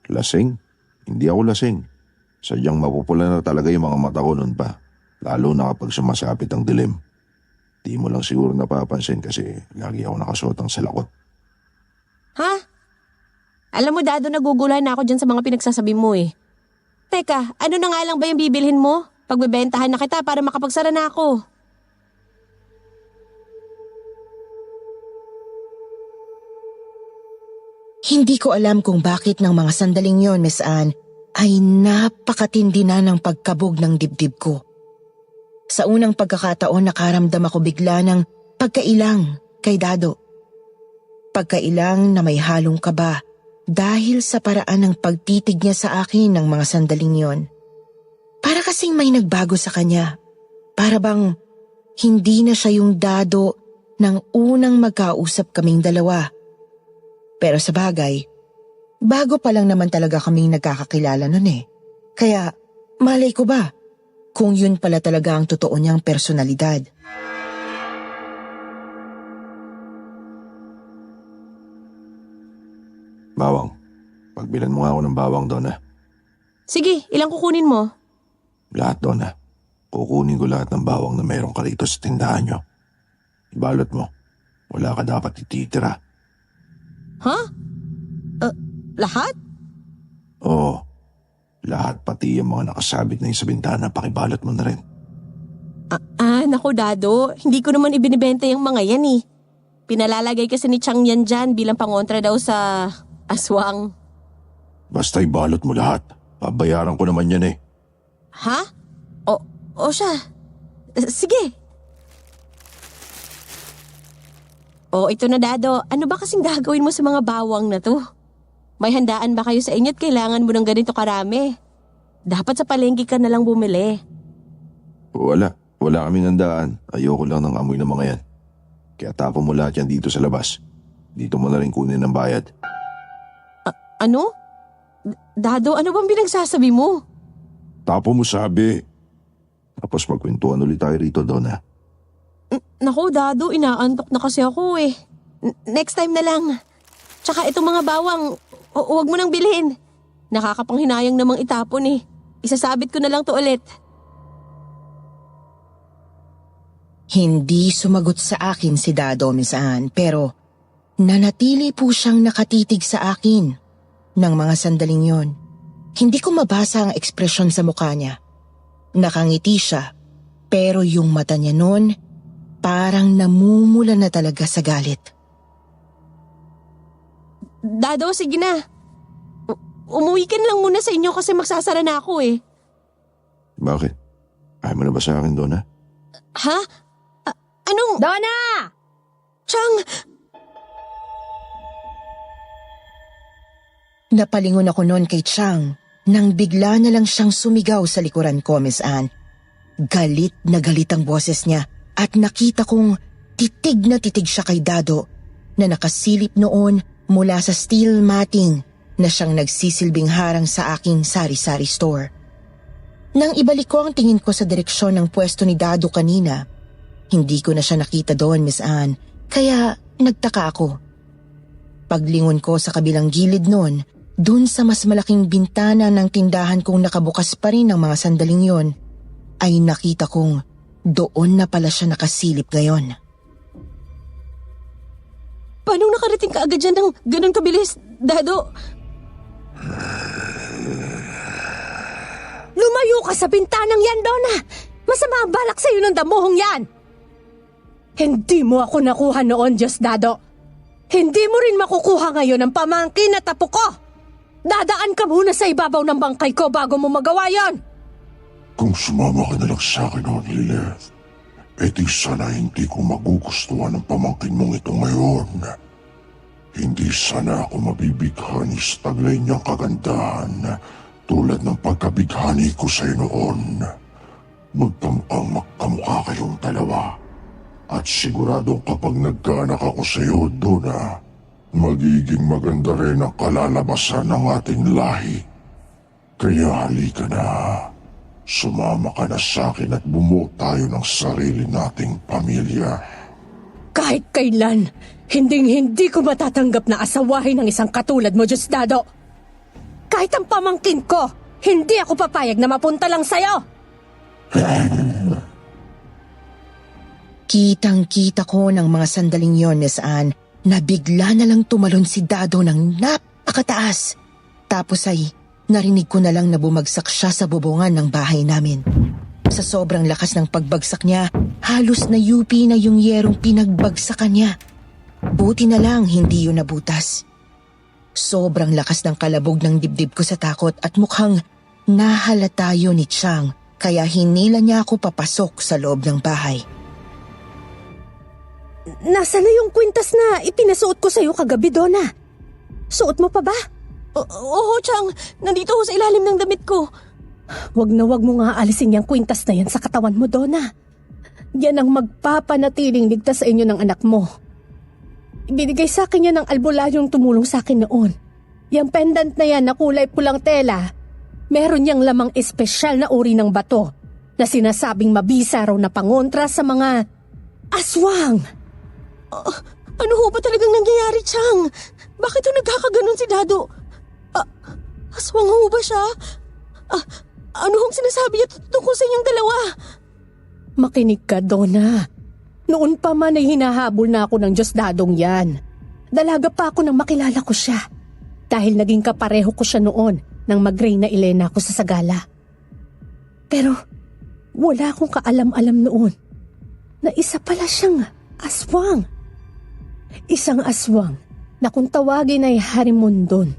S2: Lasing? Hindi ako lasing. Sadyang mapupula na talaga yung mga mata ko noon pa. Lalo na kapag sumasapit ang dilim. Di mo lang siguro napapansin kasi lagi ako nakasuot ang salakot.
S1: Ha? Alam mo, Dado, naguguluhan na ako dyan sa mga pinagsasabi mo eh. Teka, ano na nga lang ba yung bibilhin mo? Pagbebentahan na kita para makapagsara na ako.
S4: Hindi ko alam kung bakit ng mga sandaling yon, Miss Anne, ay napakatindi na ng pagkabog ng dibdib ko. Sa unang pagkakataon nakaramdam ako bigla ng pagkailang kay Dado. Pagkailang na may halong kaba dahil sa paraan ng pagtitig niya sa akin ng mga sandaling yon. Para kasing may nagbago sa kanya. Para bang hindi na siya yung Dado ng unang magkausap kaming dalawa. Pero sa bagay, bago pa lang naman talaga kaming nagkakakilala nun eh. Kaya malay ko ba kung yun pala talaga ang totoo niyang personalidad.
S2: Bawang, pagbilan mo nga ako ng bawang doon ha.
S1: Sige, ilang kukunin mo?
S2: Lahat doon ha. Kukunin ko lahat ng bawang na meron ka rito sa tindahan nyo. Ibalot mo. Wala ka dapat ititira.
S1: Ha? Lahat?
S2: Oo. Lahat pati yung mga nakasabit na yung sa bintana, pakibalot mo na rin.
S1: Naku, Dado. Hindi ko naman ibinibenta yung mga yan eh. Pinalalagay kasi ni Chang yan dyan bilang pangontra daw sa aswang.
S2: Basta ibalot mo lahat. Babayaran ko naman yan eh.
S1: Ha? O siya. Sige. Ito na, Dado. Ano ba kasing gagawin mo sa mga bawang na to? May handaan ba kayo sa inyo at kailangan mo ng ganito karami? Dapat sa palengke ka na lang bumili.
S2: Wala. Wala kaming handaan. Ayoko lang ng amoy ng mga yan. Kaya tapo mo lahat yan dito sa labas. Dito mo na rin kunin ang bayad.
S1: Ano? Dado, ano bang pinagsasabi mo?
S2: Tapo mo sabi. Tapos magkwentuhan ulit tayo rito, Donna.
S1: Naku, Dado, inaantok na kasi ako eh. Next time na lang. Tsaka itong mga bawang, huwag mo nang bilhin. Nakakapanghinayang namang itapon eh. Isasabit ko na lang to ulit.
S4: Hindi sumagot sa akin si Dado, Miss Anne, pero nanatili po siyang nakatitig sa akin ng mga sandaling yon. Hindi ko mabasa ang ekspresyon sa mukha niya. Nakangiti siya, pero yung mata niya noon parang namumula na talaga sa galit.
S1: Dado, sige na. Umuwi ka na lang muna sa inyo kasi magsasara na ako eh.
S2: Bakit? Ayaw mo na ba sa akin, Donna?
S1: Ha? Anong...
S3: Donna!
S1: Chang!
S4: Napalingon ako noon kay Chang nang bigla na lang siyang sumigaw sa likuran ko, Miss Anne. Galit na galit ang boses niya at nakita kong titig na titig siya kay Dado na nakasilip noon mula sa steel matting na siyang nagsisilbing harang sa aking sari-sari store. Nang ibalik ko ang tingin ko sa direksyon ng pwesto ni Dado kanina, hindi ko na siya nakita doon, Miss Anne, kaya nagtaka ako. Paglingon ko sa kabilang gilid noon, dun sa mas malaking bintana ng tindahan kong nakabukas pa rin ng mga sandaling yon, ay nakita kong doon na pala siya nakasilip ngayon.
S1: Paano nakarating ka agad dyan ng ganun kabilis, Dado?
S3: Lumayo ka sa bintanang yan, Donna! Masama ang balak sa'yo ng damuhong yan! Hindi mo ako nakuha noon, Diosdado. Hindi mo rin makukuha ngayon ang pamangkin na tapo ko! Dadaan ka muna sa ibabaw ng bangkay ko bago mo magawa yon!
S2: Kung sumama ka na lang sa akin noon, Lilith, di sana hindi ko magugustuhan ang pamangkin mong ito ngayon. Hindi sana ako mabibighani sa taglay niyang kagandahan tulad ng pagkabighani ko sa'yo noon. Magtamang magkamukha kayong dalawa. At siguradong kapag nagkaanak ako sa'yo, Donna, magiging maganda rin ang kalalabasan ng ating lahi. Kaya halika na. Sumama ka na sa akin at bumuo tayo ng sarili nating pamilya.
S3: Kahit kailan, hindi ko matatanggap na asawahin ng isang katulad mo, Diosdado. Kahit ang pamangkin ko, hindi ako papayag na mapunta lang sa'yo.
S4: Kitang-kita ko ng mga sandaling yon, Miss Anne, na bigla na lang tumalon si Dado ng napakataas. Tapos ay narinig ko na lang na bumagsak siya sa bubungan ng bahay namin. Sa sobrang lakas ng pagbagsak niya, halos na yupi na yung yerong pinagbagsakan niya. Buti na lang hindi yun nabutas. Sobrang lakas ng kalabog ng dibdib ko sa takot at mukhang nahalata yun ni Chang, kaya hinila niya ako papasok sa loob ng bahay.
S3: Nasaan na yung kwintas na ipinasuot ko sa'yo kagabi, Donna? Suot mo pa ba?
S1: Oo, Chang. Nandito ho sa ilalim ng damit ko.
S3: Wag mo nga alisin yung kwintas na yan sa katawan mo, Donna. Yan ang magpapanatiling ligtas sa inyo ng anak mo. Ibinigay sa akin yan ng albularyong tumulong sa akin noon. Yung pendant na yan na kulay pulang tela, meron yang lamang espesyal na uri ng bato na sinasabing mabisa raw na pangontra sa mga aswang.
S1: Ano ho ba talagang nangyayari, Chang? Bakit ho nagkakaganon si Dado? Aswang ho ba siya? Ano hong sinasabi niya tungkol sa inyong dalawa?
S3: Makinig ka, Donna. Noon pa man ay hinahabol na ako ng Diosdadong yan. Dalaga pa ako nang makilala ko siya. Dahil naging kapareho ko siya noon nang mag-Reyna Elena ako sa Sagala. Pero wala akong kaalam-alam noon na isa pala siyang aswang. Isang aswang na kung tawagin ay Harimondon.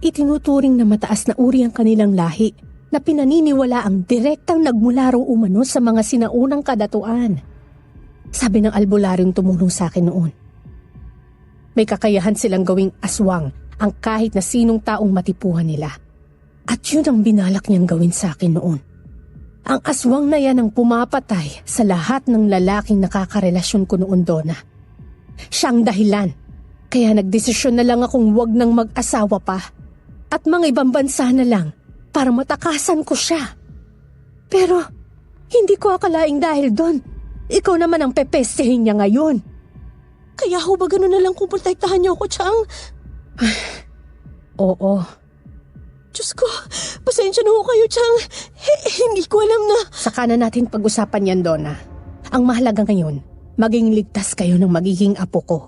S3: Itinuturing na mataas na uri ang kanilang lahi na pinaniniwala ang direktang nagmula raw umano sa mga sinaunang kadatuan. Sabi ng albularyong tumulong sa akin noon. May kakayahan silang gawing aswang ang kahit na sinong taong matipuhan nila. At yun ang binalak niyang gawin sa akin noon. Ang aswang na yan ang pumapatay sa lahat ng lalaking nakakarelasyon ko noon, Donna. Siyang dahilan, kaya nagdesisyon na lang akong wag nang mag-asawa pa at mga ibang bansa na lang para matakasan ko siya. Pero hindi ko akalaing dahil doon, ikaw naman ang pepestehin niya ngayon.
S1: Kaya ho ba ganun na lang kung protektahan niyo ako, Chang?
S3: Oo.
S1: Diyos ko, pasensya na ho kayo, Chang. Hindi ko alam na...
S3: Saka na natin pag-usapan yan, Donna. Ang mahalaga ngayon, maging ligtas kayo ng magiging apo ko.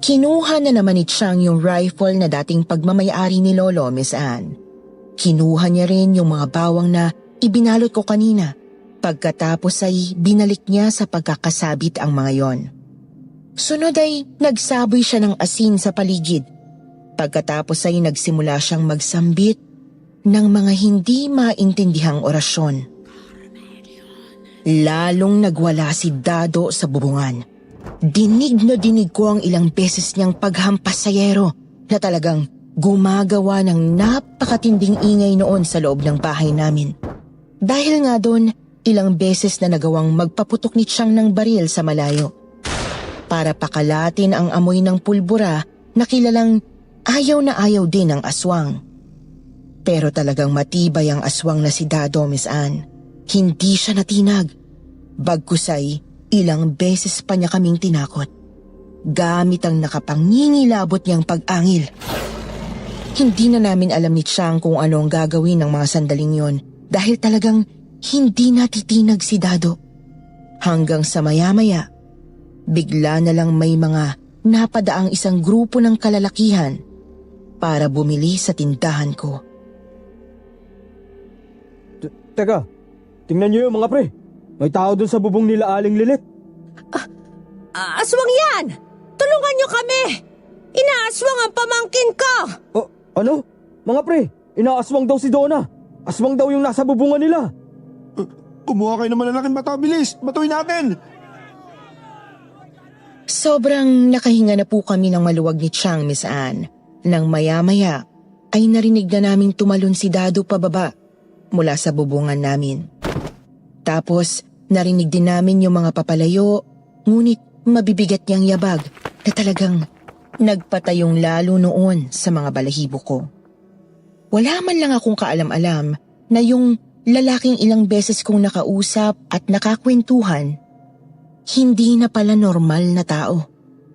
S4: Kinuha na naman ni Chang yung rifle na dating pagmamayari ni Lolo, Miss Anne. Kinuha niya rin yung mga bawang na ibinalot ko kanina. Pagkatapos ay binalik niya sa pagkakasabit ang mga yon. Sunod ay nagsaboy siya ng asin sa paligid. Pagkatapos ay nagsimula siyang magsambit ng mga hindi maintindihang orasyon. Lalong nagwala si Dado sa bubungan. Dinig na dinig ko ang ilang beses niyang paghampas sa yero na talagang gumagawa ng napakatinding ingay noon sa loob ng bahay namin. Dahil nga doon, ilang beses na nagawang magpaputok ni Chang ng baril sa malayo. Para pakalatin ang amoy ng pulbura na kilalang ayaw na ayaw din ng aswang. Pero talagang matibay ang aswang na si Dado, Miss Anne. Hindi siya natinag. Bagkusay, ilang beses pa niya kaming tinakot. Gamit ang nakapangingilabot niyang pag-angil. Hindi na namin alam ni Chang kung ano ang gagawin ng mga sandaling yon dahil talagang hindi natitinag si Dado. Hanggang sa maya-maya, bigla na lang may mga napadaang isang grupo ng kalalakihan para bumili sa tindahan ko.
S6: Teka, tingnan niyo yung mga pre. May tao dun sa bubong nila Aling Lilit.
S3: Aswang yan! Tulungan niyo kami! Inaaswang ang pamangkin ko!
S6: Ano? Mga pre, inaaswang daw si Donna. Aswang daw yung nasa bubungan nila.
S2: Kumuha kayo ng malalaking mata, bilis! Batuin natin!
S4: Sobrang nakahinga na po kami ng maluwag ni Chang, Miss Anne. Nang maya-maya ay narinig na naming tumalon si Dado pababa mula sa bubungan namin. Tapos narinig din namin yung mga papalayo, ngunit mabibigat niyang yabag na talagang nagpatayong lalo noon sa mga balahibo ko. Wala man lang akong kaalam-alam na yung lalaking ilang beses kong nakausap at nakakwentuhan, hindi na pala normal na tao,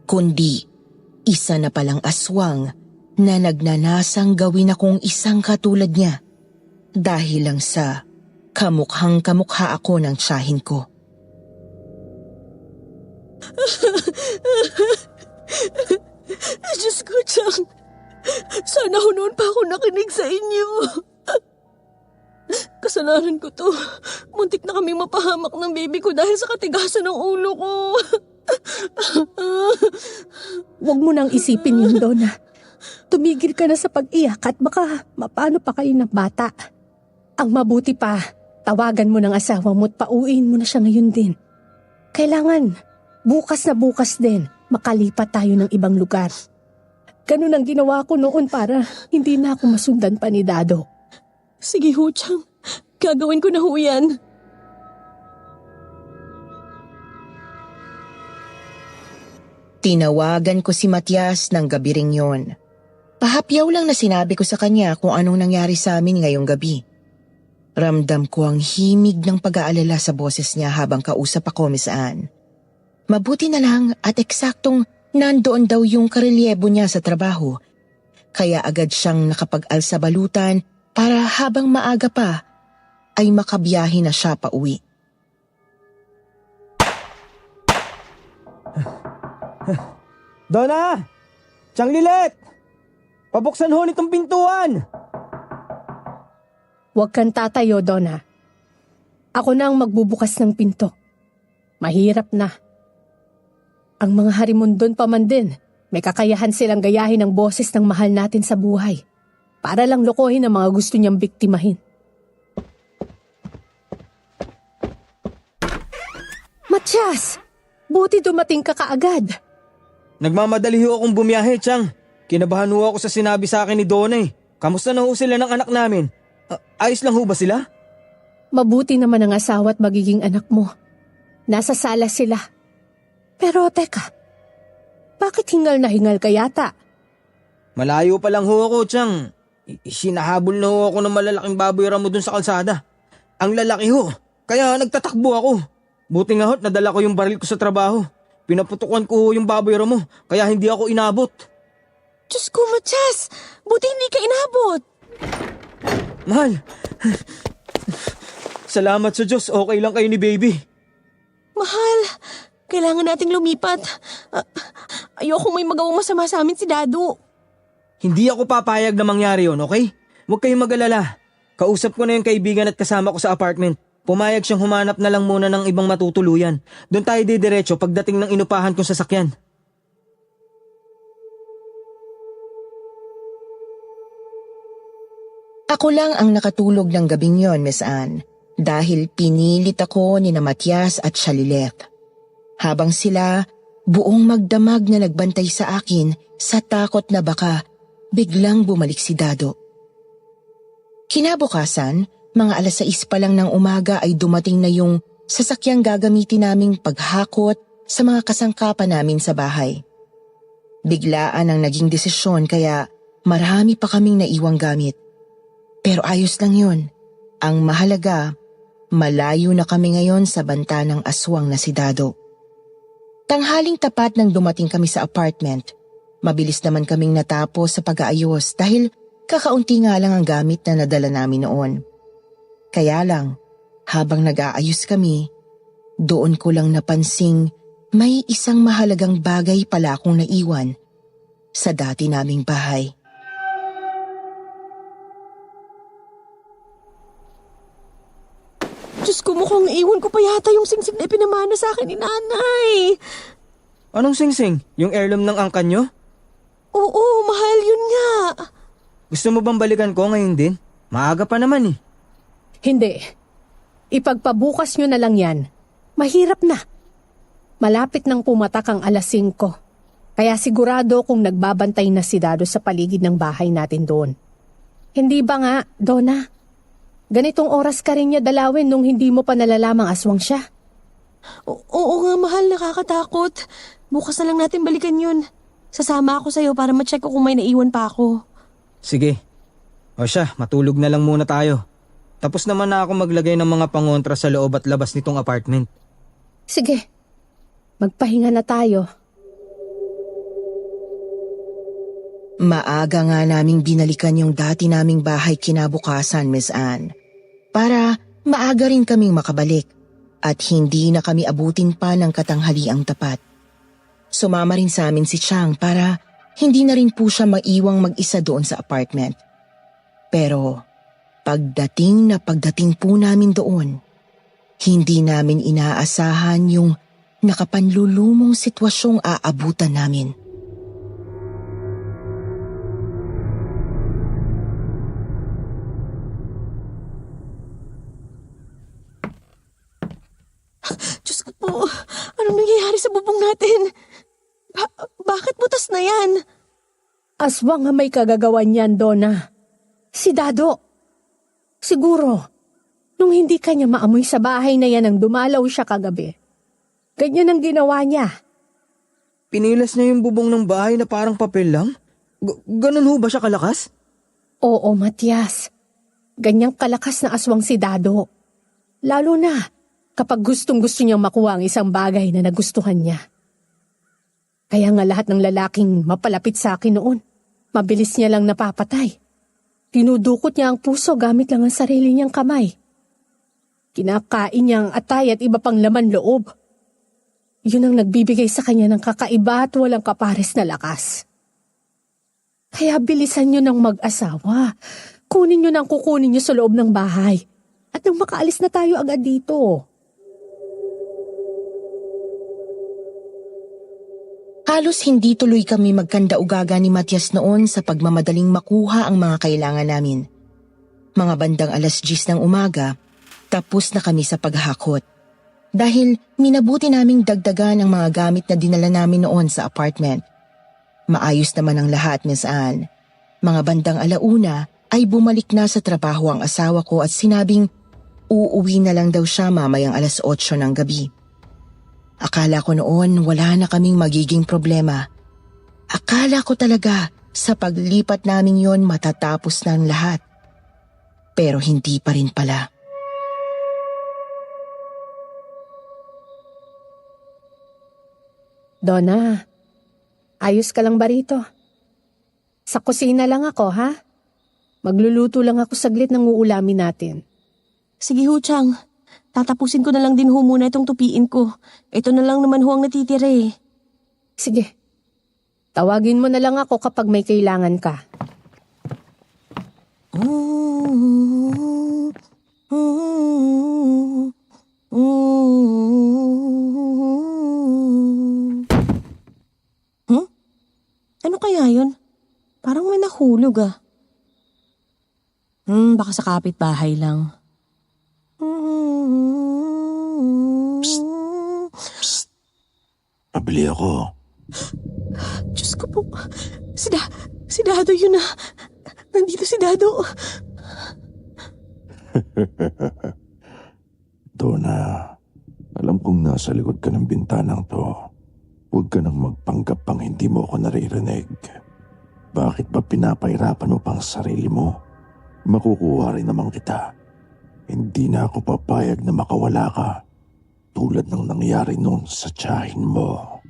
S4: kundi isa na palang aswang na nagnanasang gawin akong isang katulad niya dahil lang sa kamukhang kamukha ako ng tiyahin ko.
S1: Diyos ko, Chang. Sana ho noon pa ako nakinig sa inyo. Kasalanan ko to. Muntik na kaming mapahamak ng baby ko dahil sa katigasan ng ulo ko.
S3: Huwag mo nang isipin yun, Donna. Tumigil ka na sa pag-iyak at baka mapano pa kayo ng bata. Ang mabuti pa, tawagan mo ng asawa mo at pauwiin mo na siya ngayon din. Kailangan, bukas na bukas din, makalipat tayo ng ibang lugar. Ganun ang ginawa ko noon para hindi na ako masundan pa ni Dado.
S1: Sige ho, Chang. Gagawin ko na ho yan.
S4: Tinawagan ko si Matias ng gabi ring yon. Pahapyaw lang na sinabi ko sa kanya kung anong nangyari sa amin ngayong gabi. Ramdam ko ang himig ng pag-aalala sa boses niya habang kausap ako, Miss Anne. Mabuti na lang at eksaktong nandoon daw yung karelyebo niya sa trabaho. Kaya agad siyang nakapag-alsa balutan para habang maaga pa ay makabiyahe na siya pa uwi.
S6: Donna! Chang Lilit! Pabuksan ho nitong pintuan!
S3: Huwag kang tatayo, Donna. Ako na ang magbubukas ng pinto. Mahirap na. Ang mga harimundon pa man din, may kakayahan silang gayahin ang boses ng mahal natin sa buhay para lang lokohin ang mga gusto niyang biktimahin. Matias! Buti dumating ka kaagad.
S6: Nagmamadali ho akong bumiyahe, Chang. Kinabahan ho ako sa sinabi sa akin ni Donna eh. Kamusta na ho sila ng anak namin? Ayos lang ho ba sila?
S3: Mabuti naman ang asawa at magiging anak mo. Nasa sala sila. Pero teka, bakit hingal na hingal ka yata?
S6: Malayo pa lang ho ako, Chang. Sinahabol na ho ako ng malalaking baboy ramo dun sa kalsada. Ang lalaki ho, kaya nagtatakbo ako. Buti nga ho't nadala ko yung baril ko sa trabaho. Pinaputukan ko ho yung baboy ramo, kaya hindi ako inabot.
S1: Diyos ko, Matias! Buti hindi ka inabot.
S6: Mahal, salamat sa Diyos, okay lang kayo ni baby.
S1: Mahal, kailangan nating lumipat. Ayoko may magawang masama sa amin si Dado.
S6: Hindi ako papayag na mangyari yun, okay? Huwag kayong mag-alala. Kausap ko na yung kaibigan at kasama ko sa apartment. Pumayag siyang humanap na lang muna ng ibang matutuluyan. Doon tayo didiretso pagdating ng inupahan kong sasakyan.
S4: Ako lang ang nakatulog ng gabing yon, Miss Anne, dahil pinilit ako ni na Matias at Shalilet. Habang sila, buong magdamag na nagbantay sa akin sa takot na baka biglang bumalik si Dado. Kinabukasan, mga 6:00 pa lang ng umaga ay dumating na yung sasakyang gagamitin naming paghakot sa mga kasangkapan namin sa bahay. Biglaan ang naging desisyon kaya marami pa kaming naiwang gamit. Pero ayos lang yun. Ang mahalaga, malayo na kami ngayon sa banta ng aswang na si Dado. Tanghaling tapat nang dumating kami sa apartment. Mabilis naman kaming natapos sa pag-aayos dahil kakaunti nga lang ang gamit na nadala namin noon. Kaya lang, habang nag-aayos kami, doon ko lang napansing may isang mahalagang bagay pala akong naiwan sa dati naming bahay.
S1: Diyos ko, mukhang iwan ko pa yata yung singsing na ipinamana sa akin ni nanay.
S6: Anong singsing? Yung heirloom ng angkan nyo?
S1: Oo, mahal yun nga.
S6: Gusto mo bang balikan ko ngayon din? Maaga pa naman eh.
S3: Hindi. Ipagpabukas nyo na lang yan. Mahirap na. Malapit nang pumatak ang alas 5. Kaya sigurado kung nagbabantay na si Dado sa paligid ng bahay natin doon. Hindi ba nga, Donna? Ganitong oras ka rin niya dalawin nung hindi mo pa nalalamang aswang siya.
S1: Oo nga, mahal, nakakatakot. Bukas na lang natin balikan yun. Sasama ako sa'yo para ma-check ko kung may naiwan pa ako.
S6: Sige. O siya, matulog na lang muna tayo. Tapos naman na ako maglagay ng mga pangontra sa loob at labas nitong apartment.
S3: Sige, magpahinga na tayo.
S4: Maaga nga naming binalikan yung dati naming bahay kinabukasan, Miss Anne. Para maaga rin kaming makabalik at hindi na kami abutin pa ng katanghaliang tapat. Sumama rin sa amin si Chang para hindi na rin po siya maiwang mag-isa doon sa apartment. Pero pagdating po namin doon, hindi namin inaasahan yung nakapanlulumong sitwasyong aabutan namin.
S1: Diyos ko po, anong nangyayari sa bubong natin? Bakit butas na yan?
S3: Aswang nga may kagagawan yan, Donna. Si Dado. Siguro, nung hindi kanya maamoy sa bahay na yan nang dumalaw siya kagabi. Ganyan ang ginawa niya.
S6: Pinilas niya yung bubong ng bahay na parang papel lang? Ganun ho ba siya kalakas?
S3: Oo, Matias. Ganyang kalakas na aswang si Dado. Lalo na kapag gustong-gusto niyang makuha ang isang bagay na nagustuhan niya. Kaya nga lahat ng lalaking mapalapit sa akin noon, mabilis niya lang napapatay. Tinudukot niya ang puso gamit lang ang sarili niyang kamay. Kinakain niya ang atay at iba pang laman loob. Yun ang nagbibigay sa kanya ng kakaiba at walang kapares na lakas. Kaya bilisan niyo ng mag-asawa. Kunin niyo nang kukunin niyo sa loob ng bahay. At nang makaalis na tayo agad dito.
S4: Halos hindi tuloy kami magkanda-ugaga ni Matias noon sa pagmamadaling makuha ang mga kailangan namin. Mga bandang 10:00 ng umaga, tapos na kami sa paghahakot. Dahil minabuti naming dagdagan ang mga gamit na dinala namin noon sa apartment. Maayos naman ang lahat, Miss Anne. Mga bandang 1:00 ay bumalik na sa trabaho ang asawa ko at sinabing uuwi na lang daw siya mamayang 8:00 ng gabi. Akala ko noon wala na kaming magiging problema. Akala ko talaga sa paglipat namin yon matatapos na ang lahat. Pero hindi pa rin pala.
S3: Donna, ayos ka lang ba rito? Sa kusina lang ako, ha? Magluluto lang ako saglit ng uulamin natin.
S1: Sige ho, Chang. Tatapusin ko na lang din ho muna itong tupiin ko. Ito na lang naman ho ang natitira eh.
S3: Sige, tawagin mo na lang ako kapag may kailangan ka.
S1: Ano kaya yun? Parang may nahulog ah. Baka sa kapitbahay lang.
S2: Pabili ako.
S1: Diyos ko po. Si Dado yun ah. Nandito si Dado.
S2: Donna, alam kong nasa likod ka ng bintanang to. Huwag ka nang magpanggap pang hindi mo ako naririnig. Bakit ba pinapahirapan mo pang sarili mo? Makukuha rin naman kita. Hindi na ako papayag na makawala ka. Tulad ng nangyari noon sa tiyahin mo.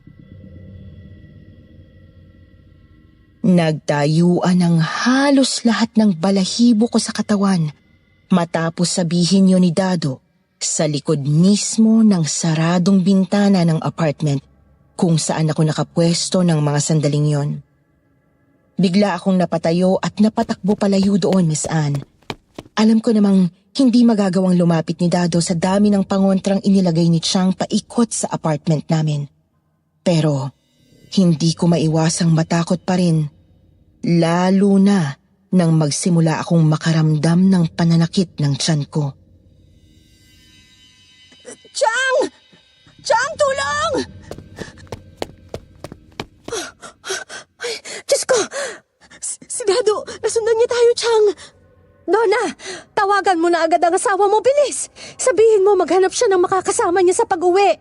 S4: Nagtayuan ng halos lahat ng balahibo ko sa katawan matapos sabihin yun ni Dado sa likod mismo ng saradong bintana ng apartment kung saan ako nakapwesto ng mga sandaling yon. Bigla akong napatayo at napatakbo palayo doon, Miss Anne. Alam ko namang hindi magagawang lumapit ni Dado sa dami ng pangontrang inilagay ni Chang paikot sa apartment namin. Pero hindi ko maiwasang matakot pa rin, lalo na nang magsimula akong makaramdam ng pananakit ng tiyan ko.
S1: Chang! Chang, tulong! Ay, Diyos ko! Si Dado, nasundan niya tayo, Chang.
S3: Donna, tawagan mo na agad ang asawa mo, bilis! Sabihin mo maghanap siya ng makakasama niya sa pag-uwi.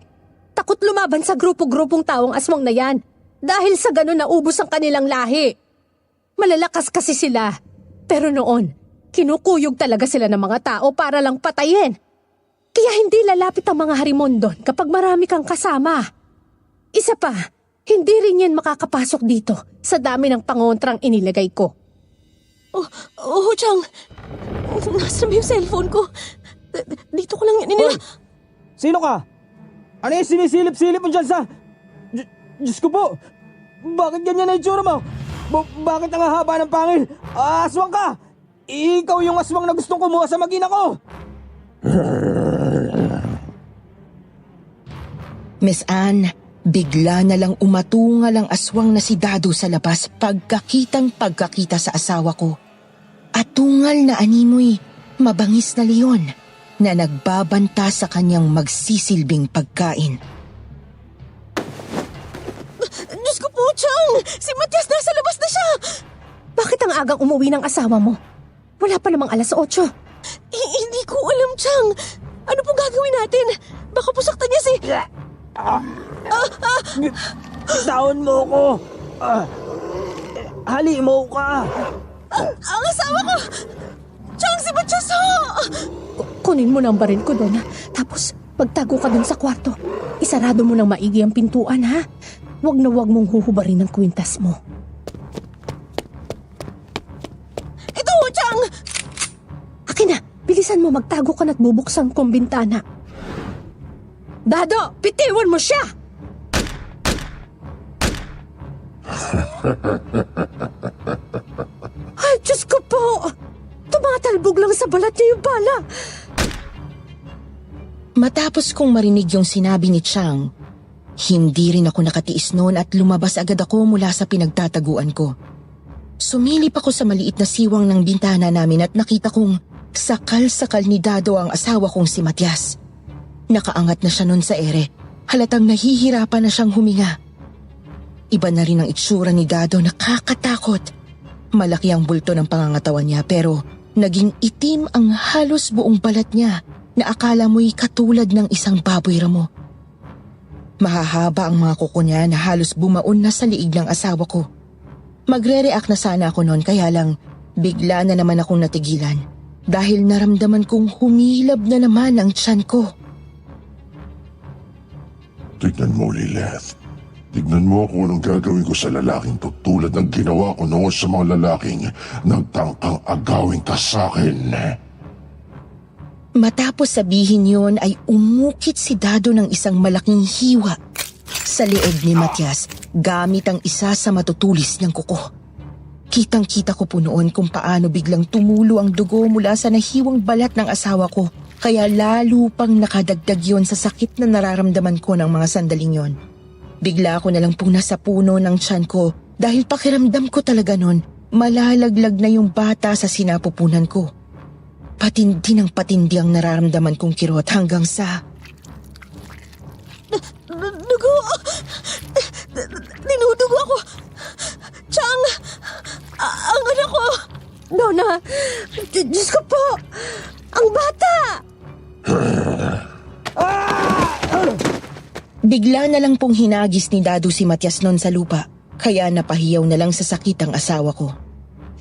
S3: Takot lumaban sa grupo-grupong taong aswang na yan. Dahil sa ganun naubos ang kanilang lahi. Malalakas kasi sila. Pero noon, kinukuyog talaga sila ng mga tao para lang patayin. Kaya hindi lalapit ang mga harimon doon kapag marami kang kasama. Isa pa, hindi rin yan makakapasok dito sa dami ng pangontrang inilagay ko.
S1: Oh, Chang. Nasaan ba yung cellphone ko? Dito ko lang yan
S6: Hoy! Sino ka? Ano yung sinisilip-silip mo dyan sa... Diyos ko po! Bakit ganyan na itsura mo? Bakit ang haba ng pangil? Aswang ka! Ikaw yung aswang na gustong kumuha sa magina ko!
S4: Miss Anne, bigla na lang umatungal ang aswang na si Dado sa labas pagkakita sa asawa ko. At tungal na animoy, mabangis na leon na nagbabanta sa kanyang magsisilbing pagkain.
S1: Diyos ko po, Chang! Si Matias nasa labas na siya!
S3: Bakit ang agang umuwi ng asawa mo? Wala pa namang 8:00.
S1: Hindi ko alam, Chang. Ano pong gagawin natin? Baka pusaktan niya si...
S6: Taon mo ko! Hali mo ka!
S1: Ang asawa ko! Chang, si Matias ho!
S3: Kunin mo na ang baril ko, Donna. Tapos, magtago ka dun sa kwarto. Isarado mo ng maigi ang pintuan, ha? Huwag na huwag mong huhubarin ang kwintas mo.
S1: Ito, Chang!
S3: Akin na, bilisan mo magtago ka na't bubuksan kong bintana. Dado, bitiwan mo siya! Ay, Diyos ko po! Tumatalbog lang sa balat niya yung bala.
S4: Matapos kong marinig yung sinabi ni Chang, hindi rin ako nakatiis noon at lumabas agad ako mula sa pinagtataguan ko. Sumilip ako sa maliit na siwang ng bintana namin at nakita kong sakal-sakal ni Dado ang asawa kong si Matias. Nakaangat na siya noon sa ere, halatang nahihirapan na siyang huminga. Iba na rin ang itsura ni Dado, nakakatakot. Malaki ang bulto ng pangangatawan niya pero naging itim ang halos buong balat niya na akala mo'y katulad ng isang baboy ramo. Mahahaba ang mga kuko niya na halos bumaon na sa liig ng asawa ko. Magre-react na sana ako noon kaya lang bigla na naman akong natigilan dahil naramdaman kong humilab na naman ang tiyan ko.
S2: Tignan mo, Lilith. Tignan mo kung anong gagawin ko sa lalaking to tulad ng ginawa ko noon sa mga lalaking nagtangkang agawin ka sa akin.
S4: Matapos sabihin yon ay umukit si Dado ng isang malaking hiwa sa leeg ni Matias gamit ang isa sa matutulis niyang kuko. Kitang-kita ko po noon kung paano biglang tumulo ang dugo mula sa nahiwang balat ng asawa ko, kaya lalo pang nakadagdag yon sa sakit na nararamdaman ko ng mga sandaling yon. Bigla ako na lang pong nasa puno ng tiyan ko dahil pakiramdam ko talaga noon malalaglag na yung bata sa sinapupunan ko. Patindi ng patindi ang nararamdaman kong kirot hanggang sa...
S1: Dugo! Dinudugo ako! Chang! Ang anak ko!
S3: Donna, Diyos ko po! Ang bata!
S4: Bigla na lang pong hinagis ni Dado si Matias noon sa lupa, kaya napahiyaw na lang sa sakit ang asawa ko.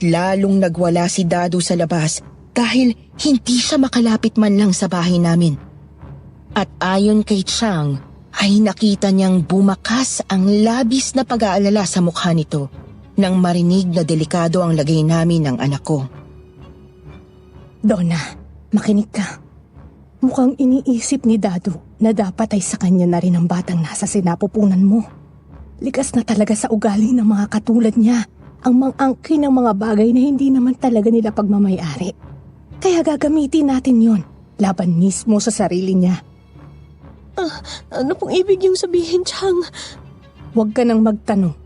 S4: Lalong nagwala si Dado sa labas dahil hindi siya makalapit man lang sa bahay namin. At ayon kay Chang, ay nakita niyang bumakas ang labis na pag-aalala sa mukha nito nang marinig na delikado ang lagay namin ng anak ko.
S3: Donna, makinig ka. Mukhang iniisip ni Dado na dapat ay sa kanya na rin ang batang nasa sinapupunan mo. Likas na talaga sa ugali ng mga katulad niya ang mang-angkin ng mga bagay na hindi naman talaga nila pagmamayari. Kaya gagamitin natin yon laban mismo sa sarili niya.
S1: Ano pong ibig yung sabihin, Chang?
S3: Huwag ka nang magtanong.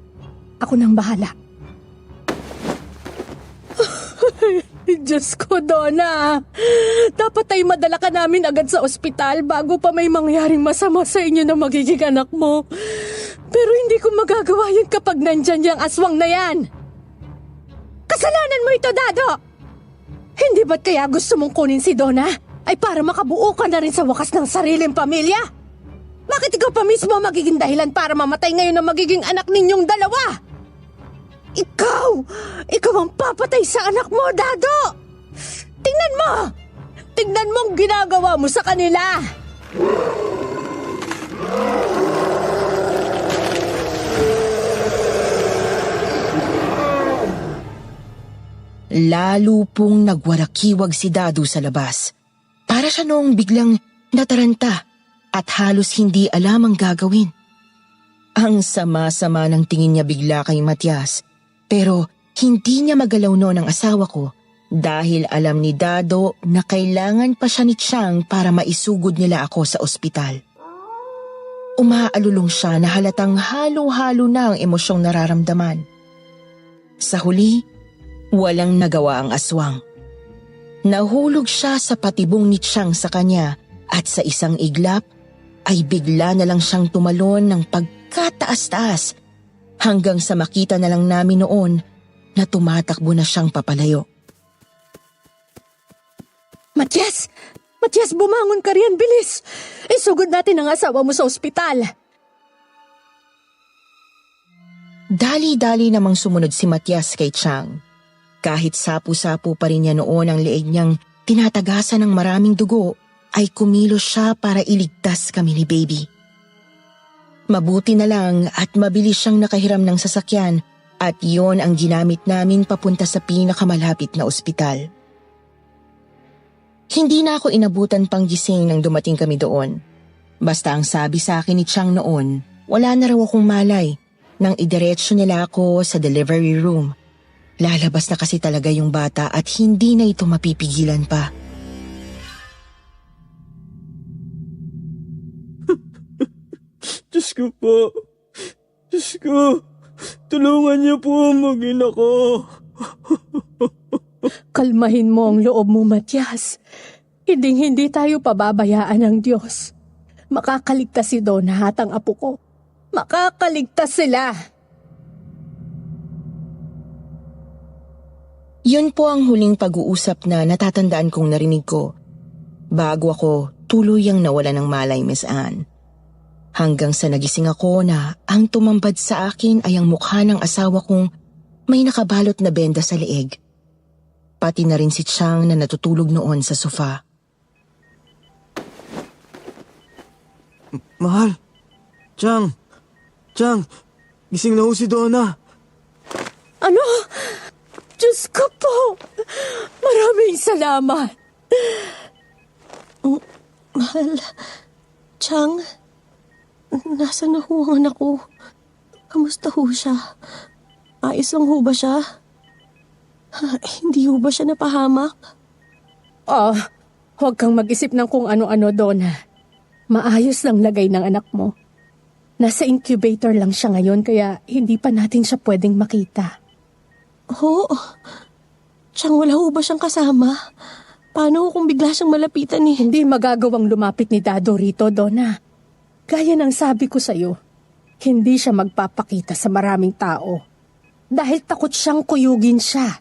S3: Ako nang bahala. Diyos ko, Donna. Dapat ay madala ka namin agad sa ospital bago pa may mangyaring masama sa inyo na magiging anak mo. Pero hindi ko magagawa yun kapag nandyan yung aswang na yan. Kasalanan mo ito, Dado! Hindi ba't kaya gusto mong kunin si Donna? Ay para makabuo ka na rin sa wakas ng sariling pamilya? Bakit ikaw pa mismo magiging dahilan para mamatay ngayon na magiging anak ninyong dalawa? Ikaw! Ikaw ang papatay sa anak mo, Dado! Tingnan mo! Tingnan mo ang ginagawa mo sa kanila!
S4: Lalo pong nagwarakiwag si Dado sa labas. Para siya noong biglang nataranta at halos hindi alam ang gagawin. Ang sama-sama ng tingin niya bigla kay Matias, pero hindi niya magalaw noon ang asawa ko dahil alam ni Dado na kailangan pa siya ni Chang para maisugod nila ako sa ospital. Umaalulong siya na halatang halo-halo na ang emosyong nararamdaman. Sa huli, walang nagawa ang aswang. Nahulog siya sa patibong ni Chang sa kanya at sa isang iglap ay bigla na lang siyang tumalon ng pagkataas-taas hanggang sa makita na lang namin noon na tumatakbo na siyang papalayo.
S3: Matias! Matias, bumangon ka riyan, bilis! Isugod natin ang asawa mo sa ospital.
S4: Dali-dali namang sumunod si Matias kay Chang. Kahit sapu-sapu pa rin niya noon ang leeg niyang tinatagasan ng maraming dugo, ay kumilos siya para iligtas kami ni Baby. Mabuti na lang at mabilis siyang nakahiram ng sasakyan at yon ang ginamit namin papunta sa pinakamalapit na ospital. Hindi na ako inabutan pang gising nang dumating kami doon. Basta ang sabi sa akin ni Chang noon, wala na raw akong malay nang idiretso nila ako sa delivery room. Lalabas na kasi talaga yung bata at hindi na ito mapipigilan pa.
S6: Diyos ko po. Diyos ko. Tulungan niyo po ang mag-ina ko.
S3: Kalmahin mo ang loob mo, Matias. Hindi tayo pababayaan ng Diyos. Makakaligtas si Donna at ang apo ko. Makakaligtas sila.
S4: Yun po ang huling pag-uusap na natatandaan kong narinig ko bago ako tuluyang nawala ng malay, Miss Anne. Hanggang sa nagising ako na ang tumambad sa akin ay ang mukha ng asawa kong may nakabalot na benda sa leeg. Pati na rin si Chang na natutulog noon sa sofa.
S6: Mahal. Chang. Gising na ho si Donna.
S3: Ano? Diyos ko po! Maraming salamat!
S1: Mahal, Chang, nasa na ho ang anak ko? Kamusta ho siya? Ayos lang ho ba siya? Hindi ho ba siya napahamak?
S3: Oh, huwag kang mag-isip ng kung ano-ano, Donna. Maayos lang lagay ng anak mo. Nasa incubator lang siya ngayon kaya hindi pa natin siya pwedeng makita.
S1: Ho? Chang, wala ho ba siyang kasama? Paano kung bigla siyang malapitan eh?
S3: Hindi magagawang lumapit ni Dado rito, Donna. Gaya ng sabi ko sa'yo, hindi siya magpapakita sa maraming tao. Dahil takot siyang kuyugin siya.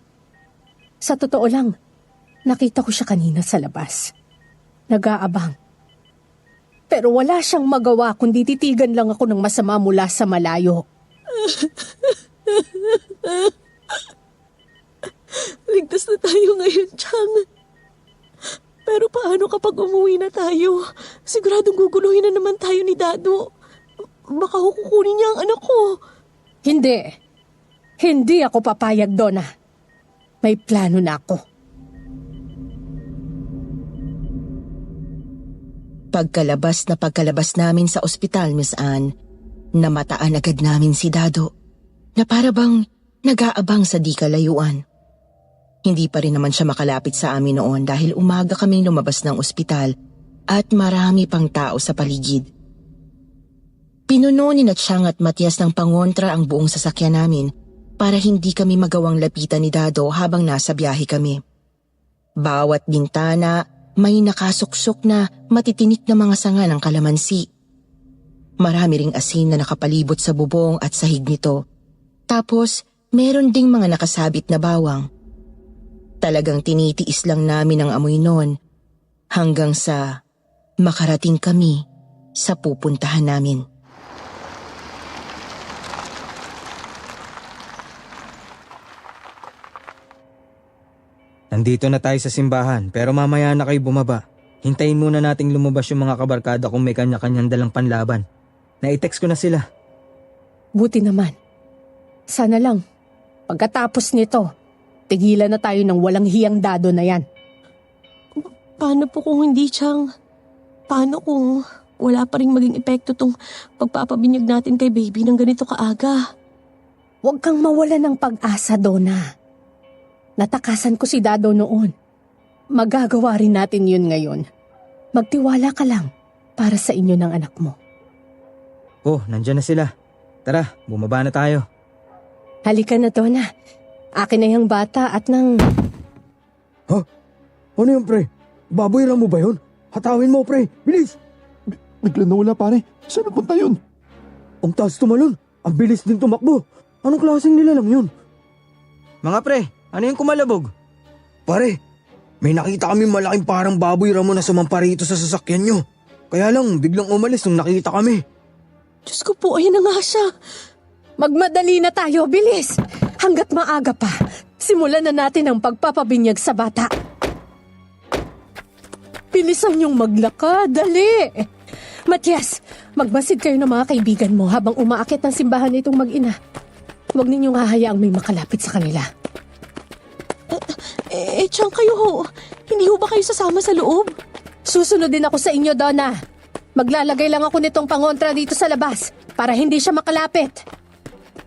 S3: Sa totoo lang, nakita ko siya kanina sa labas. Nag-aabang. Pero wala siyang magawa kundi titigan lang ako ng masama mula sa malayo.
S1: Ligtas na tayo ngayon, Chang. Pero paano kapag umuwi na tayo? Siguradong guguluhin na naman tayo ni Dado. Baka kukunin niya ang anak ko.
S3: Hindi. Hindi ako papayag, Donna. May plano na ako.
S4: Pagkalabas namin sa ospital, Miss Anne, Namataan agad namin si Dado na para bang nag-aabang sa di kalayuan. Hindi pa rin naman siya makalapit sa amin noon dahil umaga kaming lumabas ng ospital at marami pang tao sa paligid. Pinuno ni Natsyang at Matias ng pangontra ang buong sasakyan namin para hindi kami magawang lapitan ni Dado habang nasa biyahe kami. Bawat bintana may nakasuksok na matitinik na mga sanga ng kalamansi. Marami ring asin na nakapalibot sa bubong at sahig nito. Tapos meron ding mga nakasabit na bawang. Talagang tinitiis lang namin ang amoy noon hanggang sa makarating kami sa pupuntahan namin.
S6: Nandito na tayo sa simbahan pero mamaya na kayo bumaba. Hintayin muna nating lumabas yung mga kabarkada kung may kanya-kanyang dalang panlaban. Na-text ko na sila.
S3: Buti naman. Sana lang, pagkatapos nito, tigilan na tayo ng walang hiyang Dado na yan.
S1: Paano po kung hindi, Chang? Paano kung wala pa rin maging epekto tong pagpapabinyag natin kay baby ng ganito kaaga?
S3: Huwag kang mawala ng pag-asa, Donna. Natakasan ko si Dado noon. Magagawa rin natin yun ngayon. Magtiwala ka lang para sa inyo ng anak mo.
S6: Oh, nandyan na sila. Tara, bumaba na tayo.
S3: Halika na, Donna. Akin na yung bata at nang...
S6: Ano yun, pre? Baboyra mo ba yun? Hatawin mo, pre. Bilis!
S2: Bigla nawala pare. Saan napunta yun?
S6: Ang taas tumalon. Ang bilis din tumakbo. Anong klaseng nilalang yun? Mga pre, ano yung kumalabog? Pare, may nakita kami malaking parang baboy ramo na sumampa rito sa sasakyan nyo. Kaya lang, biglang umalis nung nakita kami.
S1: Diyos ko po, ayan na nga siya.
S3: Magmadali na tayo, bilis! Hanggat maaga pa, simulan na natin ang pagpapabinyag sa bata. Bilisan niyong maglakad, dali! Matias, magmasid kayo ng mga kaibigan mo habang umaakit ng simbahan itong mag-ina. Huwag ninyong hahayaang may makalapit sa kanila.
S1: Chang, kayo ho. Hindi ho ba kayo sasama sa loob?
S3: Susunod din ako sa inyo, Donna. Maglalagay lang ako nitong pangontra dito sa labas para hindi siya makalapit.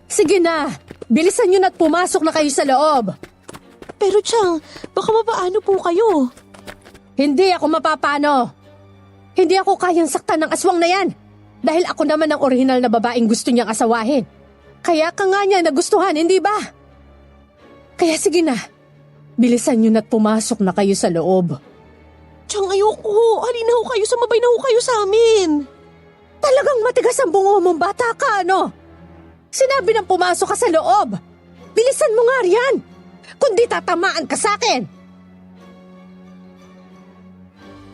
S3: Sige na, bilisan nyo na't pumasok na kayo sa loob.
S1: Pero Chang, baka mapaano po kayo?
S3: Hindi ako mapapano. Hindi ako kayang saktan ng aswang na yan. Dahil ako naman ang orihinal na babaeng gusto niyang asawahin. Kaya ka nga niya nagustuhan, hindi ba? Kaya sige na, bilisan nyo na't pumasok na kayo sa loob.
S1: Chang, ayoko ho. Halina ho kayo, sumabay na ho kayo sa amin.
S3: Talagang matigas ang bungo mong bata ka, ano? Sinabi nang pumasok ka sa loob. Bilisan mo nga riyan. Kundi tatamaan ka sa akin.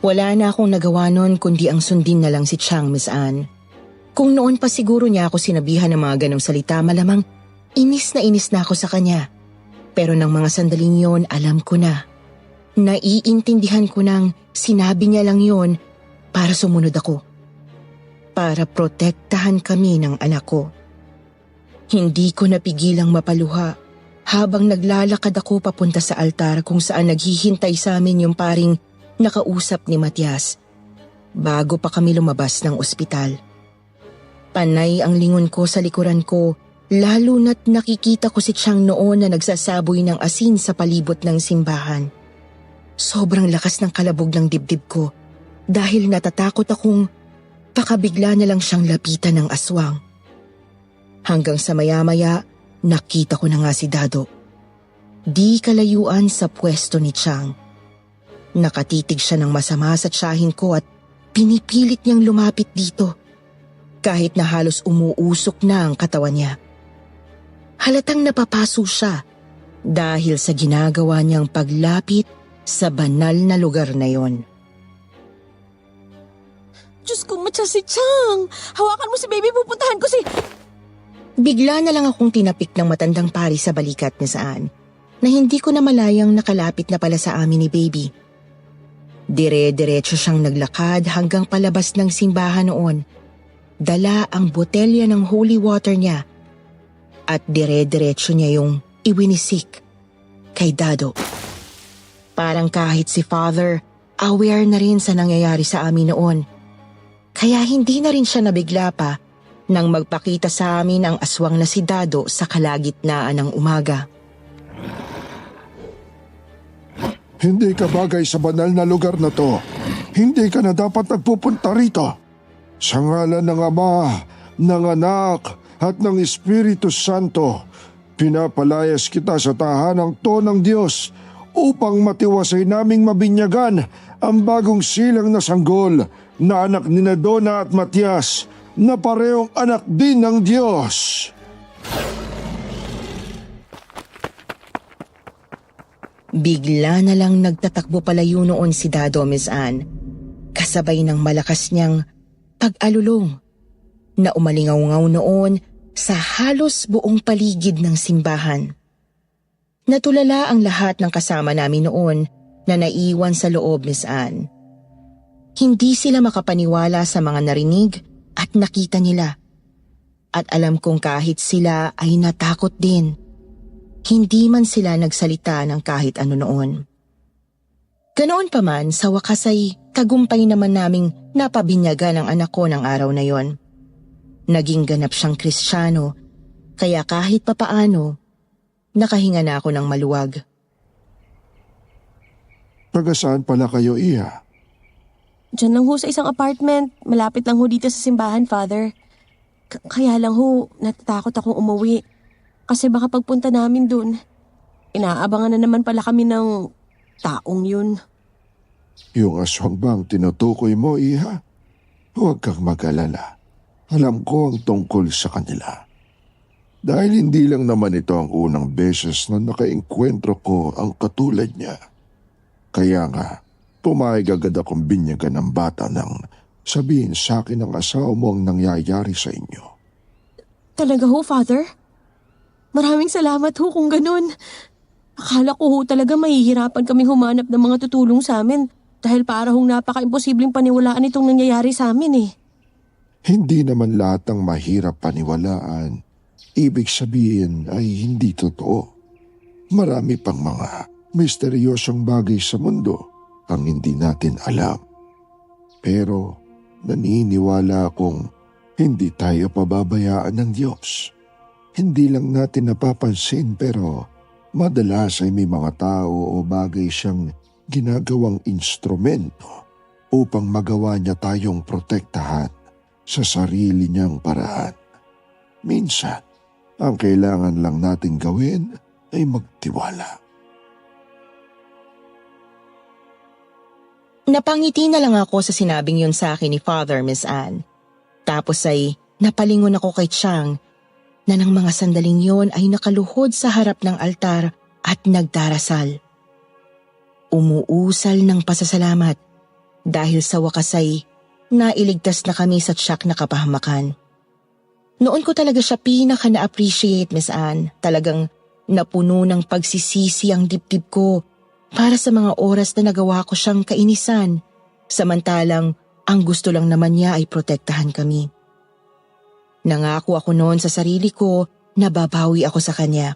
S4: Wala na akong nagawa nun kundi ang sundin na lang si Chang, Miss Anne. Kung noon pa siguro niya ako sinabihan ng mga ganong salita, malamang inis na ako sa kanya. Pero ng mga sandaling yon, alam ko na. Naiintindihan ko nang sinabi niya lang yon para sumunod ako. Para protektahan kami ng anak ko. Hindi ko napigilang mapaluha habang naglalakad ako papunta sa altar kung saan naghihintay sa amin yung paring nakausap ni Matias bago pa kami lumabas ng ospital. Panay ang lingon ko sa likuran ko, lalo na't nakikita ko si Chang noon na nagsasaboy ng asin sa palibot ng simbahan. Sobrang lakas ng kalabog ng dibdib ko dahil natatakot akong pakabigla na lang siyang lapitan ng aswang. Hanggang sa maya-maya, nakita ko na nga si Dado. Di kalayuan sa pwesto ni Chang. Nakatitig siya ng masama sa tiyahin ko at pinipilit niyang lumapit dito. Kahit na halos umuusok na ang katawan niya. Halatang napapaso siya dahil sa ginagawa niyang paglapit sa banal na lugar na yon.
S1: Diyos ko, matya si Chang. Hawakan mo si baby, pupuntahan ko si...
S4: Bigla na lang akong tinapik ng matandang pari sa balikat niya saan na hindi ko na malayang nakalapit na pala sa amin ni baby. Dire-diretso siyang naglakad hanggang palabas ng simbahan noon. Dala ang botelya ng holy water niya at dire-diretso niya yung iwinisik kay Dado. Parang kahit si Father, aware na rin sa nangyayari sa amin noon. Kaya hindi na rin siya nabigla pa nang magpakita sa amin ang aswang na si Dado sa kalagitnaan ng umaga.
S2: Hindi ka bagay sa banal na lugar na to. Hindi ka na dapat nagpupunta rito. Sa ngalan ng Ama, ng Anak, at ng Espiritu Santo, pinapalayas kita sa tahanang to ng Diyos upang matiwasay naming mabinyagan ang bagong silang na sanggol na anak ni Donna at Matias na parehong anak din ng Diyos.
S4: Bigla na lang nagtatakbo palayo noon si Dado, Miss Anne, kasabay ng malakas niyang pag-alulong na umalingaw-ngaw noon sa halos buong paligid ng simbahan. Natulala ang lahat ng kasama namin noon na naiwan sa loob, Miss Anne. Hindi sila makapaniwala sa mga narinig at nakita nila. At alam kong kahit sila ay natakot din. Hindi man sila nagsalita ng kahit ano noon. Ganoon pa man, sa wakas ay tagumpay naman naming napabinyagan ang anak ko ng araw na yon. Naging ganap siyang Kristiyano, kaya kahit papaano, nakahinga na ako ng maluwag.
S2: Taga saan pala kayo, Iha?
S1: Diyan lang ho sa isang apartment. Malapit lang ho dito sa simbahan, Father. Kaya lang ho, natatakot akong umuwi. Kasi baka pagpunta namin dun, inaabangan na naman pala kami ng taong yun.
S2: Yung aswang bang tinutukoy mo, Iha? Huwag kang mag-alala. Alam ko ang tungkol sa kanila. Dahil hindi lang naman ito ang unang beses na nakaengkwentro ko ang katulad niya. Kaya nga, pumayag agad akong binyagan ng bata nang sabihin sa akin ng asawa mo ang nangyayari sa inyo.
S1: Talaga ho, Father? Maraming salamat ho kung ganun. Akala ko ho talaga mahihirapan kaming humanap ng mga tutulong sa amin dahil para hong napaka-imposibleng paniwalaan itong nangyayari sa amin eh.
S2: Hindi naman lahat ng mahirap paniwalaan. Ibig sabihin ay hindi totoo. Marami pang mga misteryosong bagay sa mundo ang hindi natin alam. Pero naniniwala akong hindi tayo pababayaan ng Diyos. Hindi lang natin napapansin pero madalas ay may mga tao o bagay siyang ginagawang instrumento upang magawa niya tayong protektahan sa sarili niyang paraan. Minsan, ang kailangan lang nating gawin ay magtiwala.
S4: Napangiti na lang ako sa sinabing yun sa akin ni Father, Miss Anne. Tapos ay napalingon ako kay Chang na ng mga sandaling yon ay nakaluhod sa harap ng altar at nagdarasal. Umuusal ng pasasalamat dahil sa wakas ay nailigtas na kami sa tiyak na kapahamakan. Noon ko talaga siya pinaka na-appreciate, Miss Anne. Talagang napuno ng pagsisisi ang dibdib ko para sa mga oras na nagawa ko siyang kainisan, samantalang ang gusto lang naman niya ay protektahan kami. Nangako ako noon sa sarili ko na babawi ako sa kanya.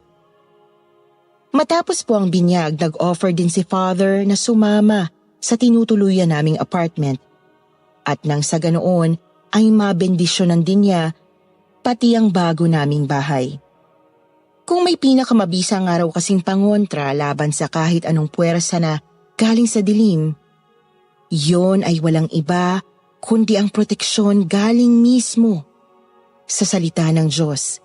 S4: Matapos po ang binyag, nag-offer din si Father na sumama sa tinutuluyan naming apartment. At nang sa ganoon ay mabendisyonan din niya pati ang bago naming bahay. Kung may pinakamabisang araw kasing pangontra laban sa kahit anong puwersa na galing sa dilim, yon ay walang iba kundi ang proteksyon galing mismo sa salita ng Diyos.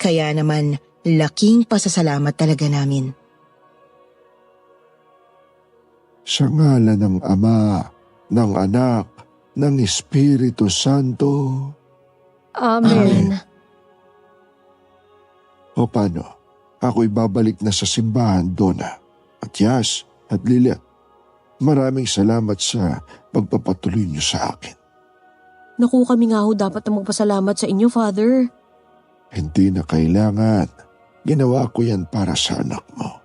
S4: Kaya naman, laking pasasalamat talaga namin.
S2: Sa ngalan ng Ama, ng Anak, ng Espiritu Santo.
S1: Amen.
S2: O paano? Ako'y babalik na sa simbahan, Donna, Matias at Lilia. Maraming salamat sa pagpapatuloy niyo sa akin.
S1: Naku, kami nga ho dapat na magpasalamat sa inyo, Father.
S2: Hindi na kailangan. Ginawa ko yan para sa anak mo.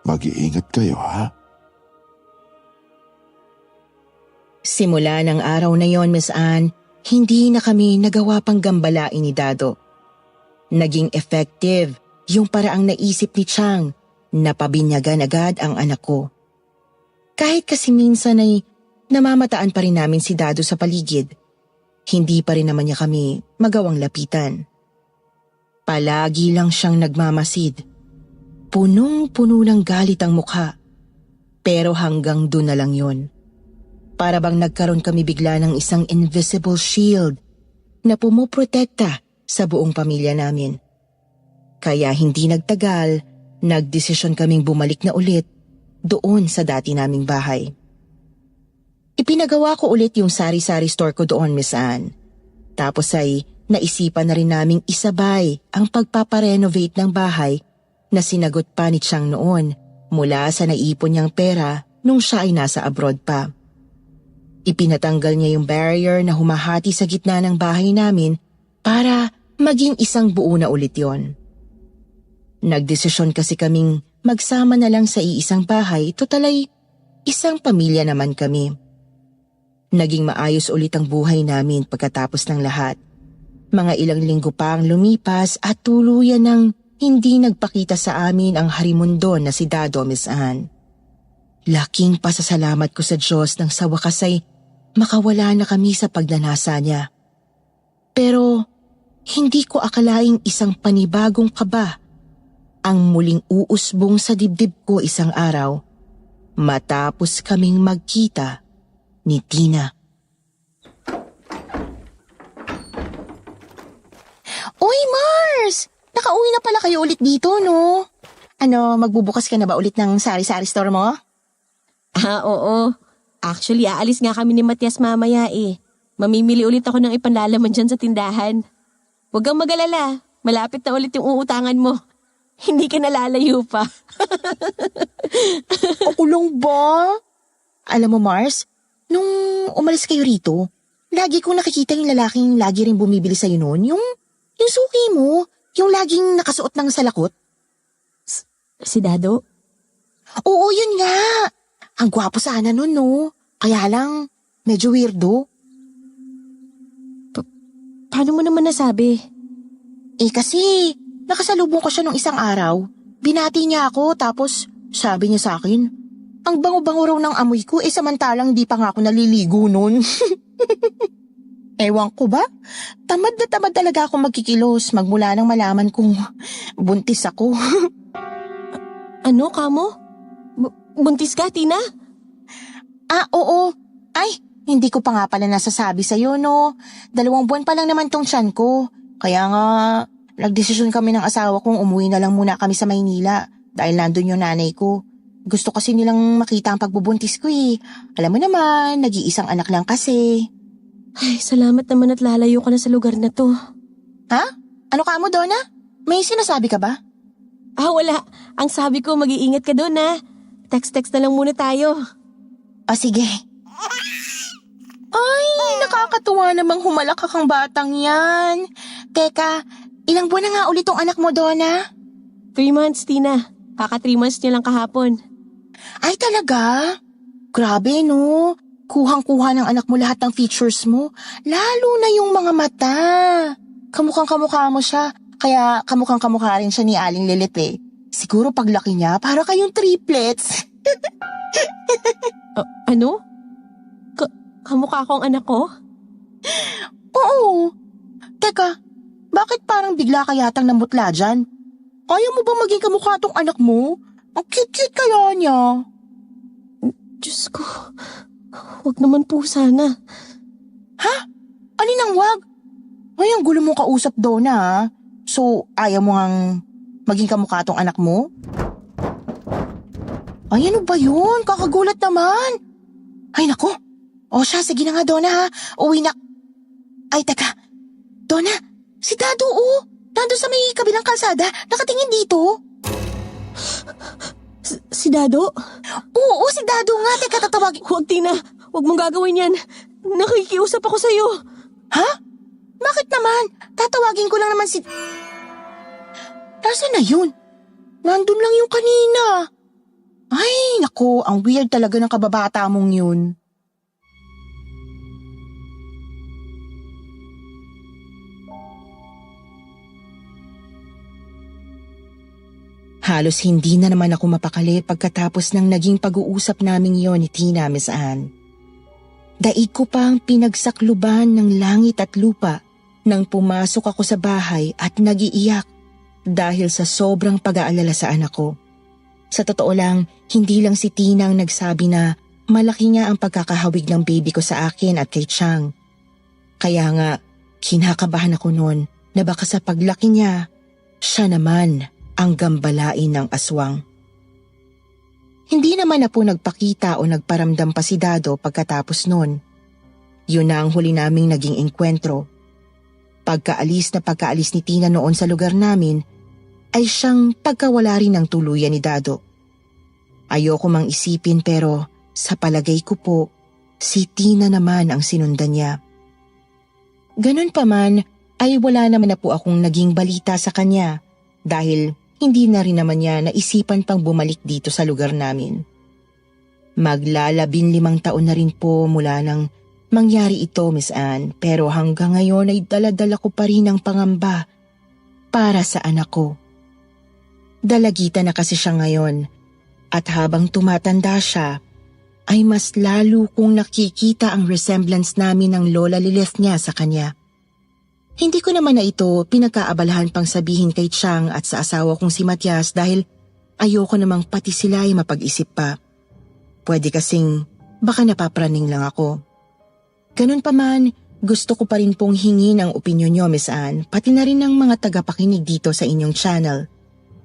S2: Mag-iingat kayo, ha?
S4: Simula ng araw na yon, Miss Anne, hindi na kami nagawa pang gambalain ni Dado. Naging effective yung paraang naisip ni Chang na pabinyagan agad ang anak ko. Kahit kasi minsan ay namamataan pa rin namin si Dado sa paligid. Hindi pa rin naman niya kami magawang lapitan. Palagi lang siyang nagmamasid. Punong-puno ng galit ang mukha. Pero hanggang doon na lang yon. Para bang nagkaroon kami bigla ng isang invisible shield na pumuprotekta sa buong pamilya namin. Kaya hindi nagtagal, nagdesisyon kaming bumalik na ulit doon sa dati naming bahay. Ipinagawa ko ulit yung sari-sari store ko doon, Miss Anne. Tapos ay naisipan na rin naming isabay ang pagpaparenovate ng bahay na sinagot pa ni Chang noon mula sa naipon niyang pera nung siya ay nasa abroad pa. Ipinatanggal niya yung barrier na humahati sa gitna ng bahay namin para maging isang buo na ulit yon. Nagdesisyon kasi kaming magsama na lang sa iisang bahay, totalay isang pamilya naman kami. Naging maayos ulit ang buhay namin pagkatapos ng lahat. Mga ilang linggo pa ang lumipas at tuluyan ng hindi nagpakita sa amin ang harimundo na si Dado, Miss Anne. Laking pasasalamat ko sa Diyos nang sa wakas ay makawala na kami sa pagnanasa niya. Pero hindi ko akalaing isang panibagong kaba ang muling uusbong sa dibdib ko isang araw matapos kaming magkita ni Tina.
S5: Uy, Mars! Nakauwi na pala kayo ulit dito, no? Ano, magbubukas ka na ba ulit ng sari-sari store mo?
S1: Oo. Actually, aalis nga kami ni Matias mamaya eh. Mamimili ulit ako ng ipanlalaman dyan sa tindahan. Huwag kang mag-alala. Malapit na ulit yung uutangan mo. Hindi ka nalalayo pa.
S5: Ako lang ba? Alam mo, Mars, nung umalis kayo rito, lagi kong nakikita yung lalaking lagi rin bumibili sa'yo noon. Yung suki mo, yung laging nakasuot ng salakot.
S1: Si Dado?
S5: Oo, yun nga. Ang gwapo sana nun, no? Kaya lang, medyo weirdo.
S1: Paano mo naman nasabi?
S5: Kasi, nakasalubong ko siya nung isang araw. Binati niya ako, tapos sabi niya sa akin, ang bango-bango raw ng amoy ko, samantalang di pa nga ako naliligo nun. Ewan ko ba? Tamad na tamad talaga ako magkikilos magmula nang malaman kong buntis ako.
S1: Ano, kamo? Buntis ka, Tina?
S5: Oo. Ay, hindi ko pa nga pala nasasabi sa'yo, no? 2 buwan pa lang naman tong tiyan ko. Kaya nga, nagdesisyon kami ng asawa kong umuwi na lang muna kami sa Maynila dahil nandun yung nanay ko. Gusto kasi nilang makita ang pagbubuntis ko eh. Alam mo naman, nag-iisang anak lang kasi.
S1: Ay, salamat naman at lalayo ka na sa lugar na to.
S5: Ha? Ano ka mo, Donna? May sinasabi ka ba?
S1: Wala. Ang sabi ko, mag-iingat ka doon ha. Text-text na lang muna tayo.
S5: O sige. Ay, nakakatuwa namang humalakak ang batang yan. Teka, ilang buwan na nga ulit tong anak mo, Donna?
S1: 3 months, Tina. Kaka 3 months niya lang kahapon.
S5: Ay, talaga? Grabe, no? Kuhang-kuha ng anak mo lahat ng features mo. Lalo na yung mga mata. Kamukhang-kamukha mo siya. Kaya kamukhang-kamukha rin siya ni Aling Lilit eh. Siguro paglaki niya, para kayong triplets.
S1: Ano? Kamukha ko ang anak ko?
S5: Oo. Teka, bakit parang bigla ka yatang namutla dyan? Kaya mo ba maging kamukha tong anak mo? Ang cute-cute kaya niya.
S1: Diyos ko, wag naman po sana.
S5: Ha? Alin ang wag? Ay, ang gulo mong kausap, Donna, ha? So, ayaw mo ngang maging kamukha tong anak mo? Ay, ano ba yun? Kakagulat naman. Ay, nako. O siya, sige na nga, Donna, ha? Uwi na. Ay, teka. Donna, si Dado, oh. Nandun sa may kabilang kalsada. Nakatingin dito.
S1: Si Dado?
S5: Oo, si Dado nga. Teka, tatawagin.
S1: Huwag, Tina. Huwag mong gagawin yan. Nakikiusap ako sa'yo.
S5: Ha? Bakit naman? Tatawagin ko lang naman si... Nasaan na yun? Nandun lang yung kanina. Ay, nako, ang weird talaga ng kababata mong yun.
S4: Halos hindi na naman ako mapakali pagkatapos ng naging pag-uusap naming yon ni Tina, Miss Anne. Daig ko pang pinagsakluban ng langit at lupa nang pumasok ako sa bahay at nagiiyak dahil sa sobrang pag-aalala sa anak ko. Sa totoo lang, hindi lang si Tina ang nagsabi na malaki nga ang pagkakahawig ng baby ko sa akin at kay Chang. Kaya nga, kinakabahan ako noon na baka sa paglaki niya, siya naman ang gambalain ng aswang. Hindi naman na po nagpakita o nagparamdam pa si Dado pagkatapos noon. Yun na ang huli naming naging engkwentro. Pagkaalis ni Tina noon sa lugar namin, ay siyang pagkawala rin ng tuluyan ni Dado. Ayoko mang isipin pero sa palagay ko po, si Tina naman ang sinundan niya. Ganun pa man ay wala naman na po akong naging balita sa kanya dahil hindi na rin naman niya naisipan pang bumalik dito sa lugar namin. Maglalabinlimang taon na rin po mula nang mangyari ito, Miss Anne, pero hanggang ngayon ay dala-dala ko pa rin ang pangamba para sa anak ko. Dalagita na kasi siya ngayon at habang tumatanda siya, ay mas lalo kong nakikita ang resemblance namin ng Lola Lilith niya sa kanya. Hindi ko naman na ito pinagkaabalahan pang sabihin kay Chang at sa asawa kong si Matias dahil ayoko namang pati sila ay mapag-isip pa. Pwede kasing baka napapraning lang ako. Ganun pa man, gusto ko pa rin pong hingin ang opinyon niyo, Miss Anne, pati na rin ng mga tagapakinig dito sa inyong channel.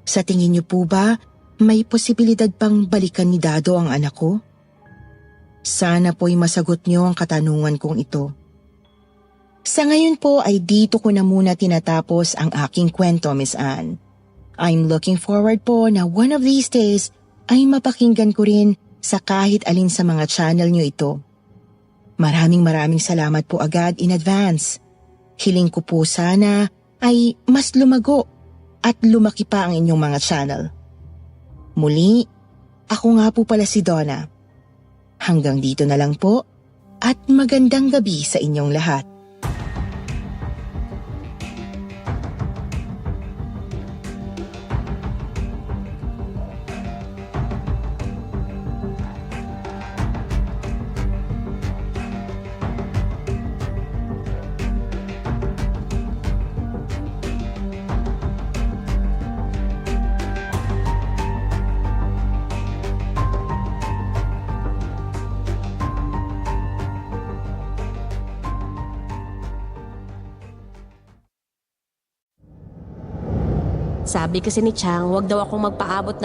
S4: Sa tingin niyo po ba, may posibilidad pang balikan ni Dado ang anak ko? Sana po'y masagot niyo ang katanungan kong ito. Sa ngayon po ay dito ko na muna tinatapos ang aking kwento, Miss Anne. I'm looking forward po na one of these days ay mapakinggan ko rin sa kahit alin sa mga channel niyo ito. Maraming salamat po agad in advance. Hiling ko po sana ay mas lumago at lumaki pa ang inyong mga channel. Muli, ako nga po pala si Donna. Hanggang dito na lang po at magandang gabi sa inyong lahat.
S1: Sabi kasi ni Chang, wag daw akong magpaabot